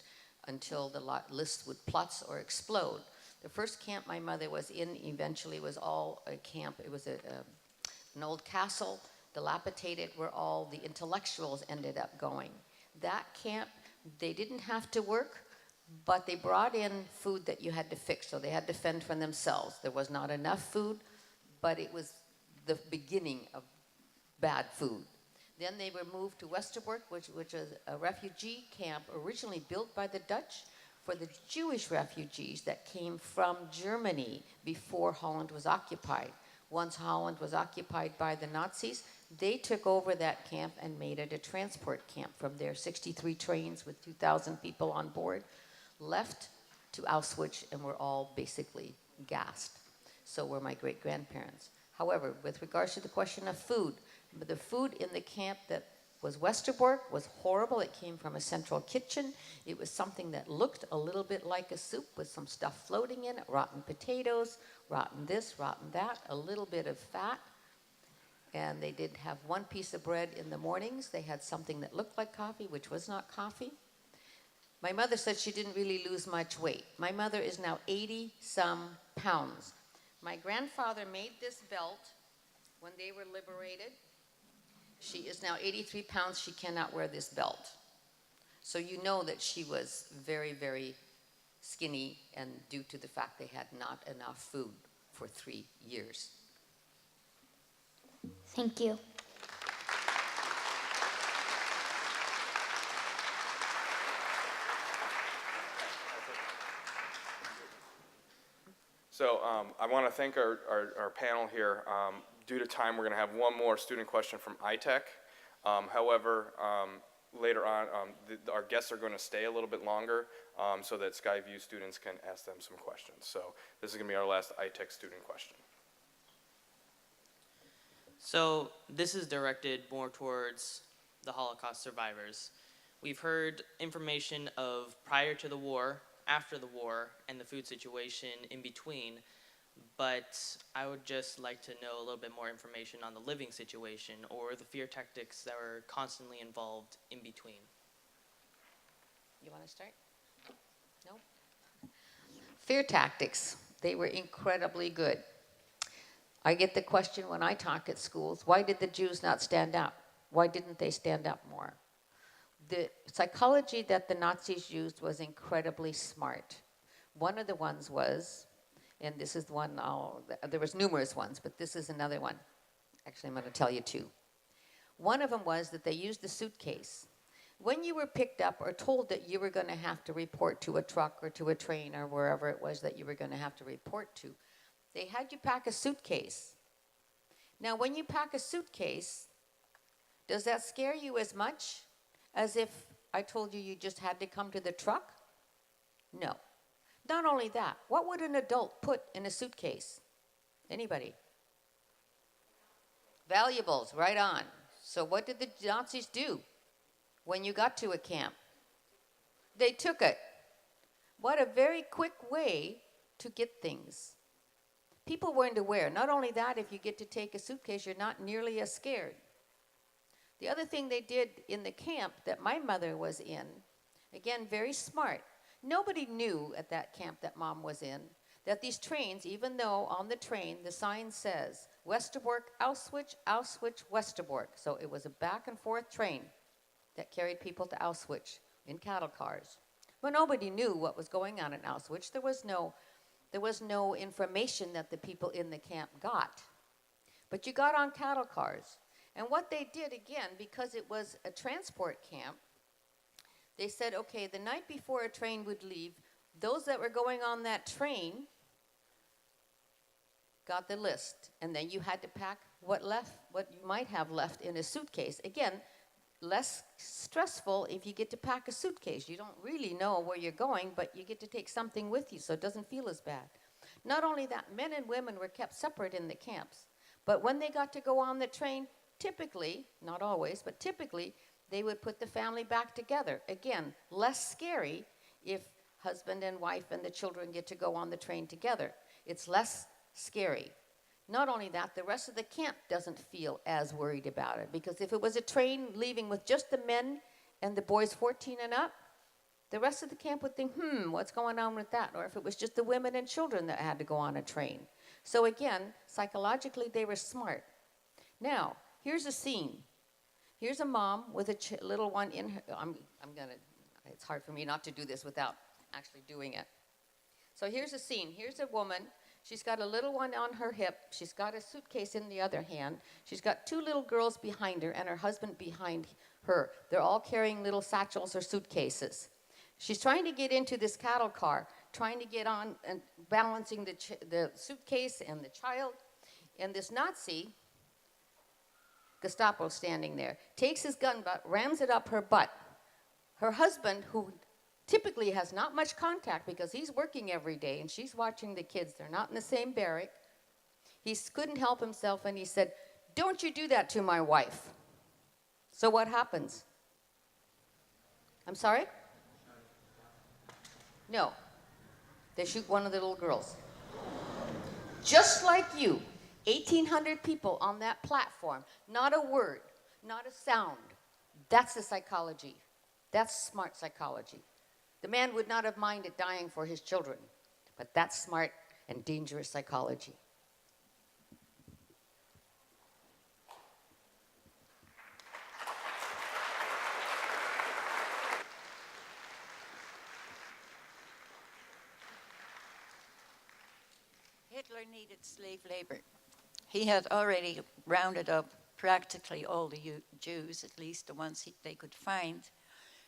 until the list would plutz or explode. The first camp my mother was in eventually was all a camp. It was an old castle, dilapidated, where all the intellectuals ended up going. That camp, they didn't have to work, but they brought in food that you had to fix, so they had to fend for themselves. There was not enough food, but it was the beginning of bad food. Then they were moved to Westerbork, which was a refugee camp originally built by the Dutch for the Jewish refugees that came from Germany before Holland was occupied. Once Holland was occupied by the Nazis, they took over that camp and made it a transport camp. From there, 63 trains with 2,000 people on board left to Auschwitz and were all basically gassed. So were my great-grandparents. However, with regards to the question of food, the food in the camp that was Westerbork was horrible. It came from a central kitchen. It was something that looked a little bit like a soup with some stuff floating in it, rotten potatoes, rotten this, rotten that, a little bit of fat. And they did have 1 piece of bread in the mornings. They had something that looked like coffee, which was not coffee. My mother said she didn't really lose much weight. My mother is now 80-some pounds. My grandfather made this belt when they were liberated. She is now 83 pounds. She cannot wear this belt. So you know that she was very, very skinny, and due to the fact they had not enough food for 3 years. Thank you. So I want to thank our panel here. Due to time, we're going to have one more student question from iTech. However, later on, our guests are going to stay a little bit longer so that Skyview students can ask them some questions. So this is going to be our last iTech student question. So this is directed more towards the Holocaust survivors. We've heard information of prior to the war, after the war, and the food situation in between, but I would just like to know a little bit more information on the living situation or the fear tactics that were constantly involved in between. You want to start? No? Fear tactics. They were incredibly good. I get the question when I talk at schools, why did the Jews not stand up? Why didn't they stand up more? The psychology that the Nazis used was incredibly smart. One of the ones was, and this is the one, there was numerous ones, but this is another one. Actually, I'm going to tell you two. One of them was that they used the suitcase. When you were picked up or told that you were going to have to report to a truck or to a train or wherever it was that you were going to have to report to, they had you pack a suitcase. Now, when you pack a suitcase, does that scare you as much as if I told you you just had to come to the truck? No. Not only that, what would an adult put in a suitcase? Anybody? Valuables, right on. So what did the Nazis do when you got to a camp? They took it. What a very quick way to get things. People weren't aware. Not only that, if you get to take a suitcase, you're not nearly as scared. The other thing they did in the camp that my mother was in, again, very smart. Nobody knew at that camp that Mom was in that these trains, even though on the train the sign says Westerbork, Auschwitz, Auschwitz, Westerbork. So it was a back and forth train that carried people to Auschwitz in cattle cars. Well, nobody knew what was going on in Auschwitz. There was no information that the people in the camp got. But you got on cattle cars. And what they did, again, because it was a transport camp, they said, okay, the night before a train would leave, those that were going on that train got the list. And then you had to pack what you might have left in a suitcase. Again, less stressful if you get to pack a suitcase. You don't really know where you're going, but you get to take something with you, so it doesn't feel as bad. Not only that, men and women were kept separate in the camps. But when they got to go on the train, typically, not always, but typically, they would put the family back together. Again, less scary if husband and wife and the children get to go on the train together. It's less scary. Not only that, the rest of the camp doesn't feel as worried about it, because if it was a train leaving with just the men and the boys 14 and up, the rest of the camp would think, what's going on with that? Or if it was just the women and children that had to go on a train. So again, psychologically, they were smart. Now, here's a scene. Here's a mom with a little one in her. It's hard for me not to do this without actually doing it. So here's a scene. Here's a woman. She's got a little one on her hip. She's got a suitcase in the other hand. She's got two little girls behind her and her husband behind her. They're all carrying little satchels or suitcases. She's trying to get into this cattle car, trying to get on and balancing the suitcase and the child. And this Nazi, Gestapo standing there, takes his gun butt, rams it up her butt. Her husband, who typically has not much contact because he's working every day and she's watching the kids, they're not in the same barrack, he couldn't help himself and he said, "Don't you do that to my wife." So what happens? I'm sorry? No. They shoot one of the little girls. Just like you. 1,800 people on that platform. Not a word, not a sound. That's the psychology. That's smart psychology. The man would not have minded dying for his children, but that's smart and dangerous psychology. Hitler needed slave labor. He had already rounded up practically all the Jews, at least the ones they could find.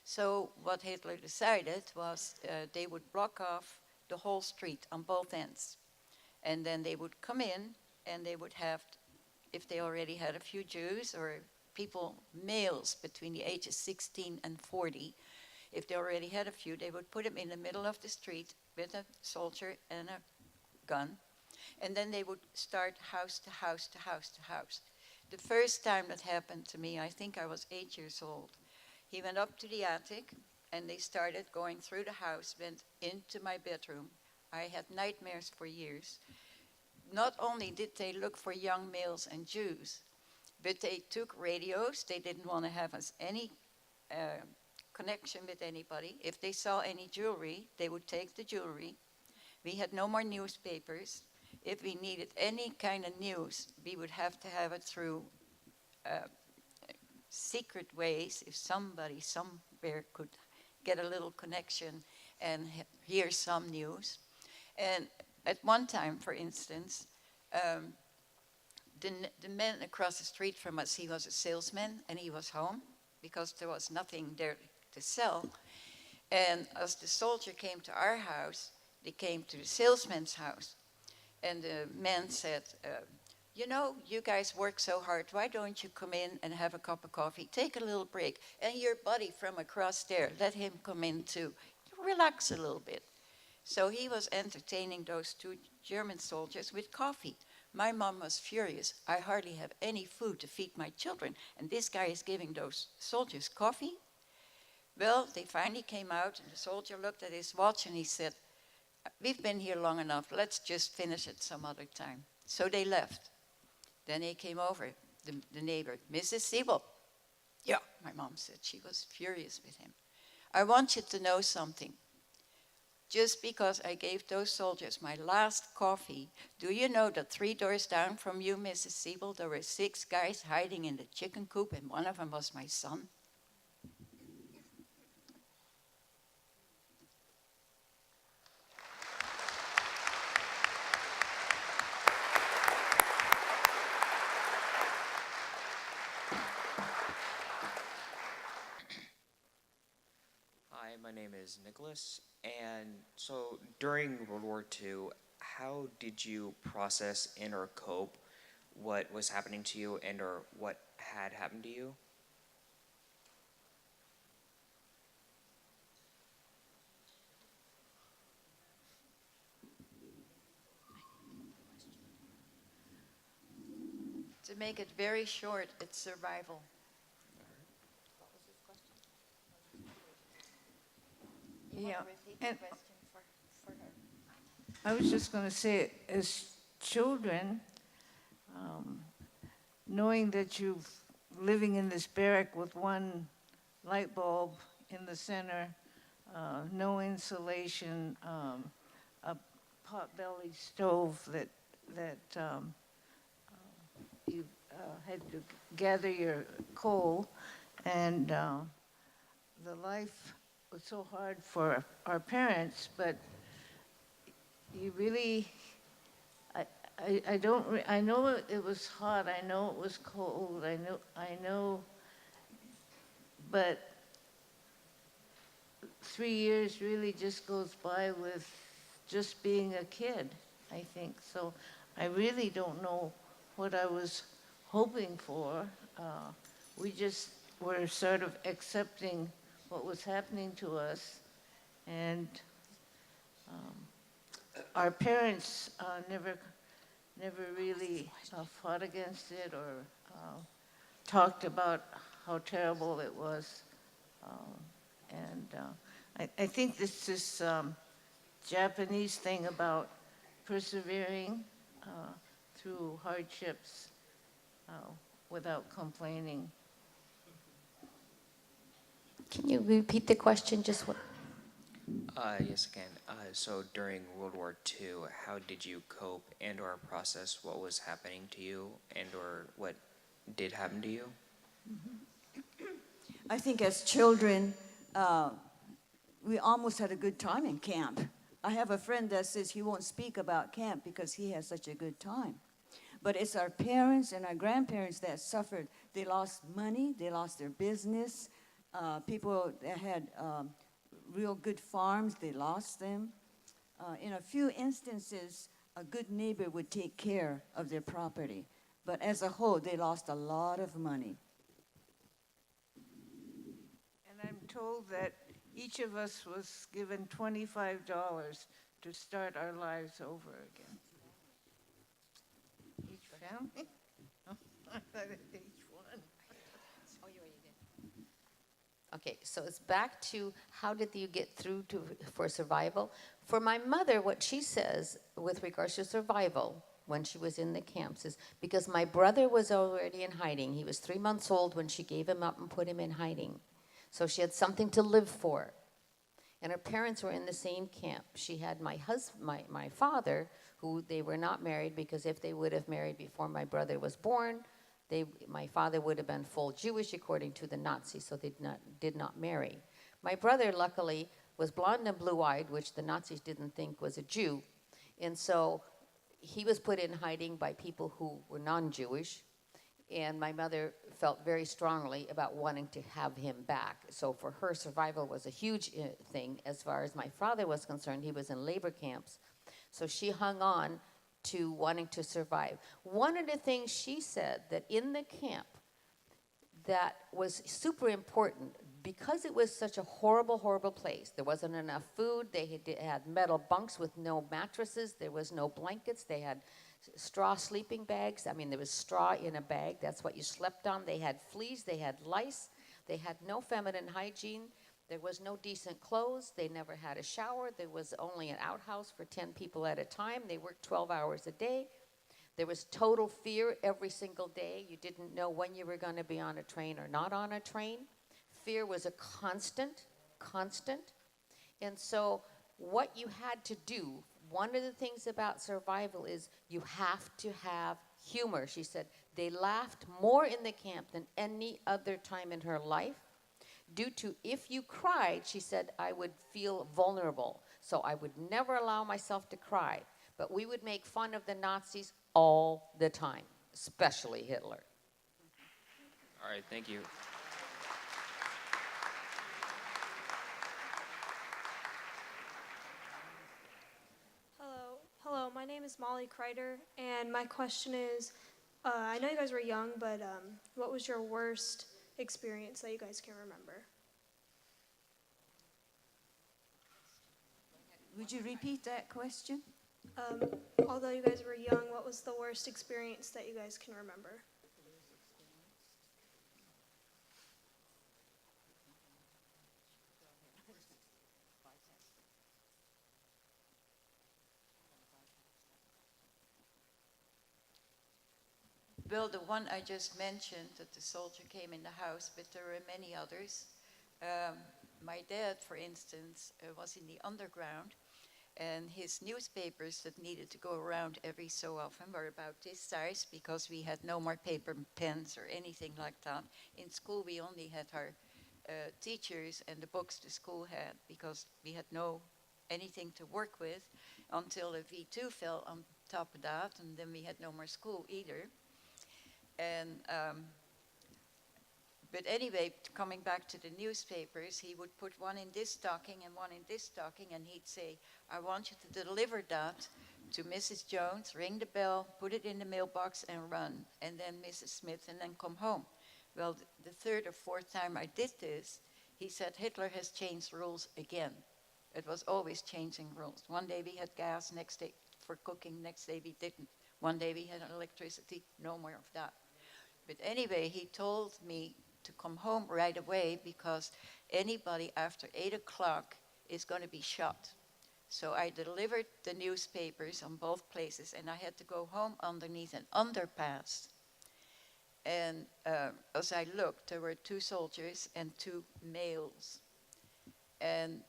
So what Hitler decided was they would block off the whole street on both ends. And then they would come in and they would have, if they already had a few Jews or people, males between the ages 16 and 40, if they already had a few, they would put them in the middle of the street with a soldier and a gun. And then they would start house to house to house to house. The first time that happened to me, I think I was 8 years old. He went up to the attic and they started going through the house, went into my bedroom. I had nightmares for years. Not only did they look for young males and Jews, but they took radios. They didn't want to have us any connection with anybody. If they saw any jewelry, they would take the jewelry. We had no more newspapers. If we needed any kind of news, we would have to have it through secret ways. If somebody somewhere could get a little connection and hear some news. And at one time, for instance, the man across the street from us, he was a salesman and he was home because there was nothing there to sell. And as the soldier came to our house, they came to the salesman's house. And the man said, you know, you guys work so hard. Why don't you come in and have a cup of coffee? Take a little break. And your buddy from across there, let him come in too. Relax a little bit. So he was entertaining those two German soldiers with coffee. My mom was furious. I hardly have any food to feed my children. And this guy is giving those soldiers coffee? Well, they finally came out and the soldier looked at his watch and he said, we've been here long enough. Let's just finish it some other time. So they left. Then he came over, the neighbor, Mrs. Siebel. Yeah, my mom said. She was furious with him. I want you to know something. Just because I gave those soldiers my last coffee, do you know that 3 doors down from you, Mrs. Siebel, there were 6 guys hiding in the chicken coop and one of them was my son? Hi, my name is Nicholas, and so during World War II, how did you process and or cope what was happening to you and or what had happened to you? To make it very short, it's survival. Yeah, and I was just going to say, as children, knowing that you're living in this barrack with one light bulb in the center, no insulation, a pot-bellied stove that you had to gather your coal, and the life was so hard for our parents, but you really, I know it was hot, I know it was cold, I know, but 3 years really just goes by with just being a kid, I think. So I really don't know what I was hoping for. We just were sort of accepting what was happening to us, and our parents never really fought against it or talked about how terrible it was. I think this Japanese thing about persevering through hardships without complaining. Can you repeat the question? Just what? Yes, again. So during World War II, how did you cope and or process what was happening to you and or what did happen to you? I think as children, we almost had a good time in camp. I have a friend that says he won't speak about camp because he has such a good time. But it's our parents and our grandparents that suffered. They lost money, they lost their business. People that had real good farms, they lost them. In a few instances, a good neighbor would take care of their property. But as a whole, they lost a lot of money. And I'm told that each of us was given $25 to start our lives over again. Each family? I thought it each one. Oh, you already did. Okay, so it's back to how did you get through for survival? For my mother, what she says with regards to survival when she was in the camps is because my brother was already in hiding. He was 3 months old when she gave him up and put him in hiding. So she had something to live for. And her parents were in the same camp. She had my father, who they were not married because if they would have married before my brother was born, my father would have been full Jewish according to the Nazis, so they did not marry. My brother, luckily, was blonde and blue-eyed, which the Nazis didn't think was a Jew. And so he was put in hiding by people who were non-Jewish. And my mother felt very strongly about wanting to have him back. So for her, survival was a huge thing. As far as my father was concerned, he was in labor camps. So she hung on to wanting to survive. One of the things she said that in the camp that was super important, because it was such a horrible, horrible place, there wasn't enough food, they had metal bunks with no mattresses, there was no blankets, they had straw sleeping bags. I mean, there was straw in a bag. That's what you slept on. They had fleas. They had lice. They had no feminine hygiene. There was no decent clothes. They never had a shower. There was only an outhouse for 10 people at a time. They worked 12 hours a day. There was total fear every single day. You didn't know when you were going to be on a train or not on a train. Fear was a constant. And so what you had to do, one of the things about survival is you have to have humor. She said they laughed more in the camp than any other time in her life due to if you cried, she said, I would feel vulnerable. So I would never allow myself to cry. But we would make fun of the Nazis all the time, especially Hitler. All right, thank you. Hello, my name is Molly Kreider, and my question is, I know you guys were young, but what was your worst experience that you guys can remember? Would you repeat that question? Although you guys were young, what was the worst experience that you guys can remember? Well, the one I just mentioned, that the soldier came in the house, but there were many others. My dad, for instance, was in the underground, and his newspapers that needed to go around every so often were about this size because we had no more paper and pens or anything like that. In school, we only had our teachers and the books the school had because we had no anything to work with until the V2 fell on top of that, and then we had no more school either. And but anyway, coming back to the newspapers, he would put one in this stocking and one in this stocking, and he'd say, I want you to deliver that to Mrs. Jones, ring the bell, put it in the mailbox, and run. And then Mrs. Smith, and then come home. Well, the third or fourth time I did this, he said, Hitler has changed rules again. It was always changing rules. One day we had gas, next day for cooking, next day we didn't. One day we had electricity, no more of that. But anyway, he told me to come home right away because anybody after 8 o'clock is going to be shot. So I delivered the newspapers on both places, and I had to go home underneath an underpass. And as I looked, there were 2 soldiers and 2 males. And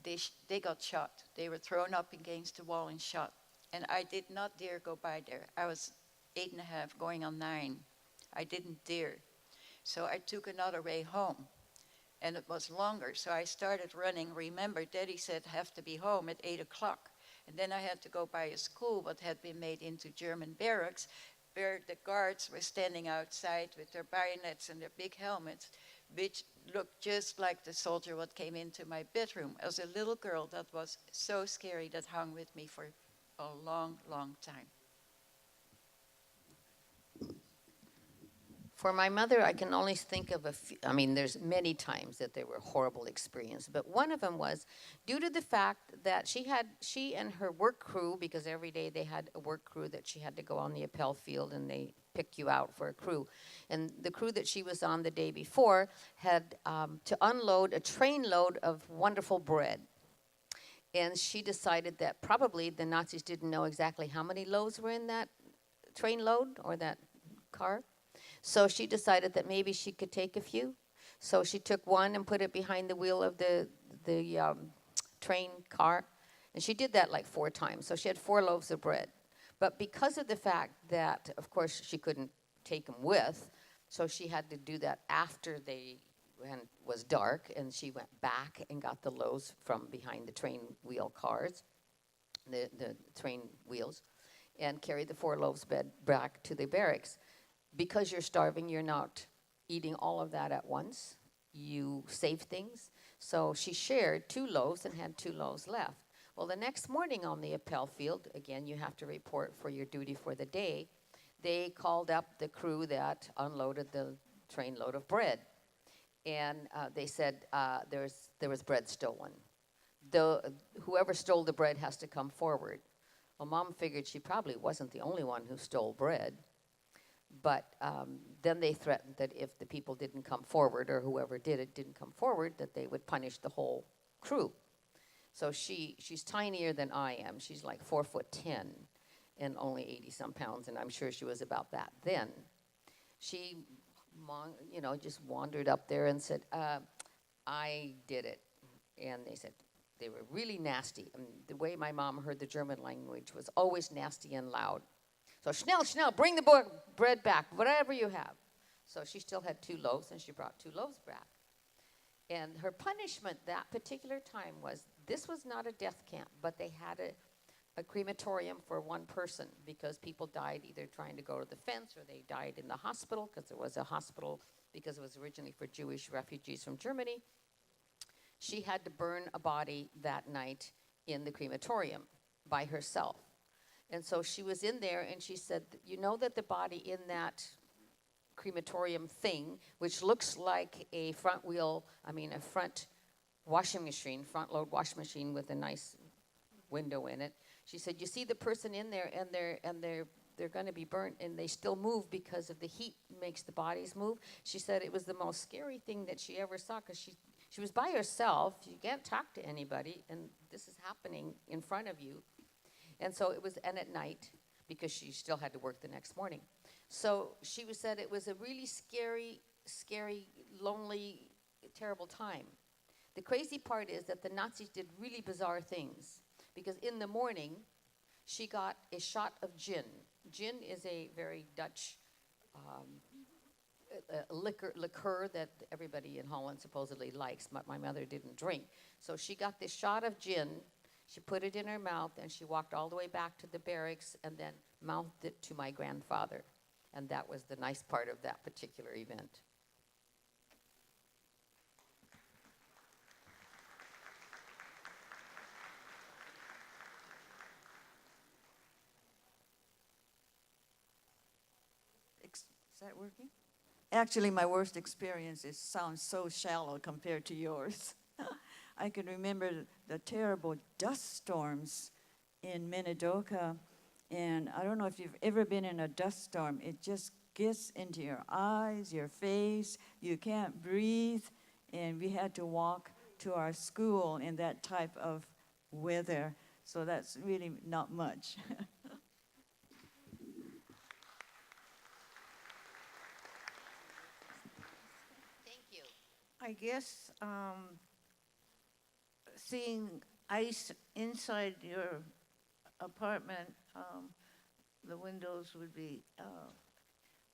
they got shot. They were thrown up against the wall and shot. And I did not dare go by there. I was 8.5, going on 9. I didn't dare. So I took another way home. and it was longer. So I started running. Remember, Daddy said have to be home at 8 o'clock. And then I had to go by a school what had been made into German barracks, where the guards were standing outside with their bayonets and their big helmets, which looked just like the soldier what came into my bedroom. As a little girl, that was so scary, that hung with me for a long, long time. For my mother, I can only think of a few. I mean, there's many times that there were horrible experiences, but one of them was due to the fact that she and her work crew, because every day they had a work crew that she had to go on the Appel field and they pick you out for a crew. And the crew that she was on the day before had to unload a train load of wonderful bread. And she decided that probably the Nazis didn't know exactly how many loaves were in that train load or that car. So she decided that maybe she could take a few. So she took one and put it behind the wheel of the train car. And she did that like 4 times. So she had 4 loaves of bread. But because of the fact that, of course, she couldn't take them with, so she had to do that after when it was dark. And she went back and got the loaves from behind the train wheel cars, the train wheels, and carried the 4 loaves back to the barracks. Because you're starving, you're not eating all of that at once. You save things. So she shared 2 loaves and had 2 loaves left. Well, the next morning on the Appel field, again, you have to report for your duty for the day. They called up the crew that unloaded the train load of bread. And they said there was bread stolen. Whoever stole the bread has to come forward. Well, Mom figured she probably wasn't the only one who stole bread. But then they threatened that if the people didn't come forward, or whoever did it didn't come forward, that they would punish the whole crew. So she's tinier than I am. She's like 4'10" and only 80-some pounds, and I'm sure she was about that then. She, just wandered up there and said, I did it. And they said they were really nasty. And the way my mom heard the German language was always nasty and loud. So Schnell, bring the bread back, whatever you have. So she still had 2 loaves, and she brought 2 loaves back. And her punishment that particular time was, this was not a death camp, but they had a crematorium for one person because people died either trying to go to the fence or they died in the hospital, because there was a hospital because it was originally for Jewish refugees from Germany. She had to burn a body that night in the crematorium by herself. And so she was in there, and she said, you know that the body in that crematorium thing, which looks like a front washing machine, front load washing machine with a nice window in it. She said, you see the person in there, and they're going to be burnt, and they still move because of the heat makes the bodies move. She said it was the most scary thing that she ever saw, because she was by herself. You can't talk to anybody, and this is happening in front of you. And so it was, and at night, because she still had to work the next morning. So she said it was a really scary, lonely, terrible time. The crazy part is that the Nazis did really bizarre things, because in the morning, she got a shot of gin. Gin is a very Dutch liqueur that everybody in Holland supposedly likes, but my mother didn't drink. So she got this shot of gin. She put it in her mouth, and she walked all the way back to the barracks and then mouthed it to my grandfather. And that was the nice part of that particular event. Is that working? Actually, my worst experience sounds so shallow compared to yours. I can remember the terrible dust storms in Minidoka, and I don't know if you've ever been in a dust storm. It just gets into your eyes, your face, you can't breathe, and we had to walk to our school in that type of weather, so that's really not much. Thank you. I guess seeing ice inside your apartment, the windows would be,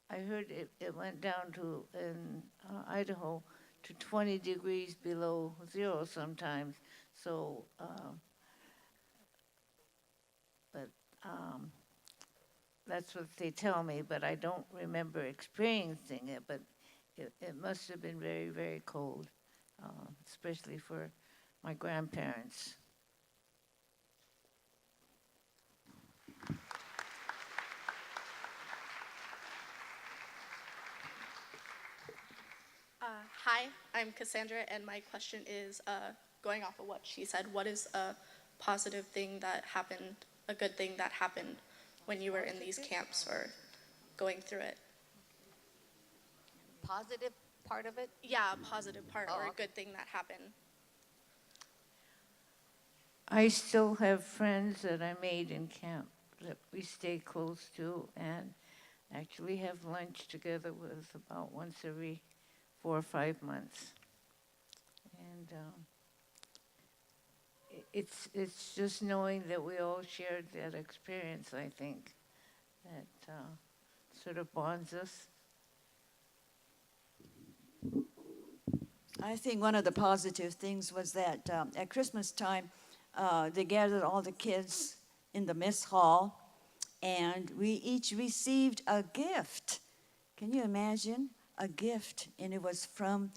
I heard it went down to, in Idaho, to 20 degrees below zero sometimes. So, but that's what they tell me, but I don't remember experiencing it, but it must have been very, very cold, especially for my grandparents. Hi, I'm Cassandra, and my question is, going off of what she said, what is a positive thing that happened, a good thing that happened when you were in these camps or going through it? Positive part of it? Yeah, a positive part or a okay. good thing that happened. I still have friends that I made in camp that we stay close to and actually have lunch together with about once every 4 or 5 months. And it's just knowing that we all shared that experience, I think, that sort of bonds us. I think one of the positive things was that at Christmas time, they gathered all the kids in the mess hall, and we each received a gift. Can you imagine? A gift, and it was from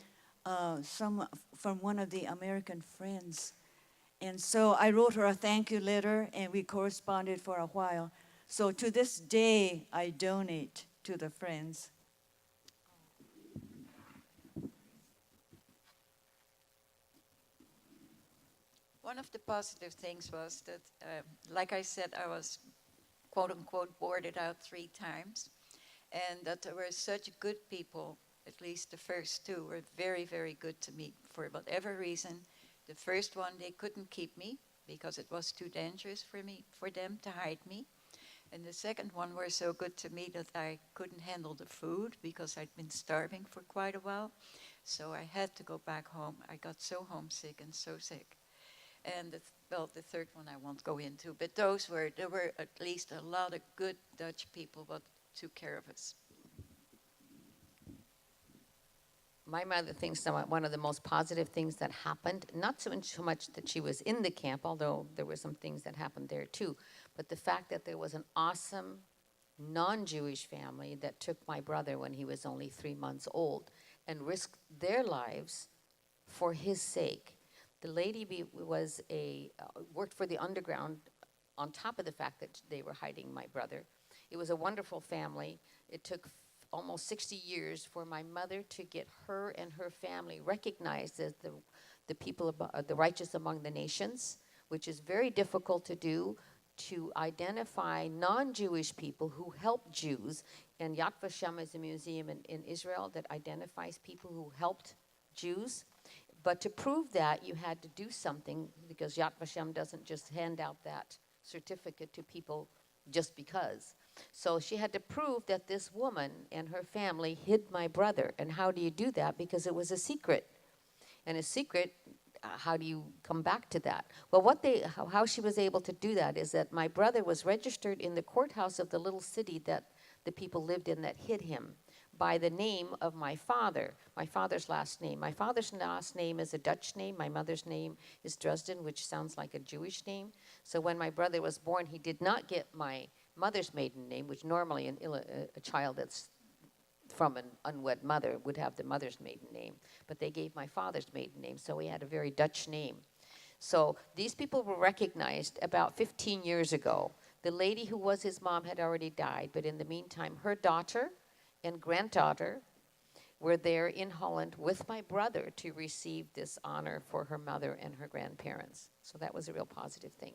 one of the American friends. And so I wrote her a thank you letter, and we corresponded for a while. So to this day, I donate to the friends. One of the positive things was that, like I said, I was quote unquote boarded out 3 times, and that there were such good people. At least the first 2 were very, very good to me for whatever reason. The first one, they couldn't keep me because it was too dangerous for them to hide me. And the second one were so good to me that I couldn't handle the food because I'd been starving for quite a while. So I had to go back home. I got so homesick and so sick. And the third one I won't go into, but there were at least a lot of good Dutch people that took care of us. My mother thinks that one of the most positive things that happened, not so much that she was in the camp, although there were some things that happened there too, but the fact that there was an awesome non-Jewish family that took my brother when he was only 3 months old and risked their lives for his sake. The lady worked for the underground on top of the fact that they were hiding my brother. It was a wonderful family. It took almost 60 years for my mother to get her and her family recognized as the people, the righteous among the nations, which is very difficult to do, to identify non-Jewish people who helped Jews. And Yad Vashem is a museum in Israel that identifies people who helped Jews. But to prove that, you had to do something, because Yad Vashem doesn't just hand out that certificate to people just because. So she had to prove that this woman and her family hid my brother. And how do you do that? Because it was a secret. And a secret, how do you come back to that? Well, how she was able to do that is that my brother was registered in the courthouse of the little city that the people lived in that hid him by the name of my father's last name. My father's last name is a Dutch name. My mother's name is Dresden, which sounds like a Jewish name. So when my brother was born, he did not get my mother's maiden name, which normally a child that's from an unwed mother would have the mother's maiden name. But they gave my father's maiden name, so he had a very Dutch name. So these people were recognized about 15 years ago. The lady who was his mom had already died, but in the meantime, her daughter and granddaughter were there in Holland with my brother to receive this honor for her mother and her grandparents. So that was a real positive thing.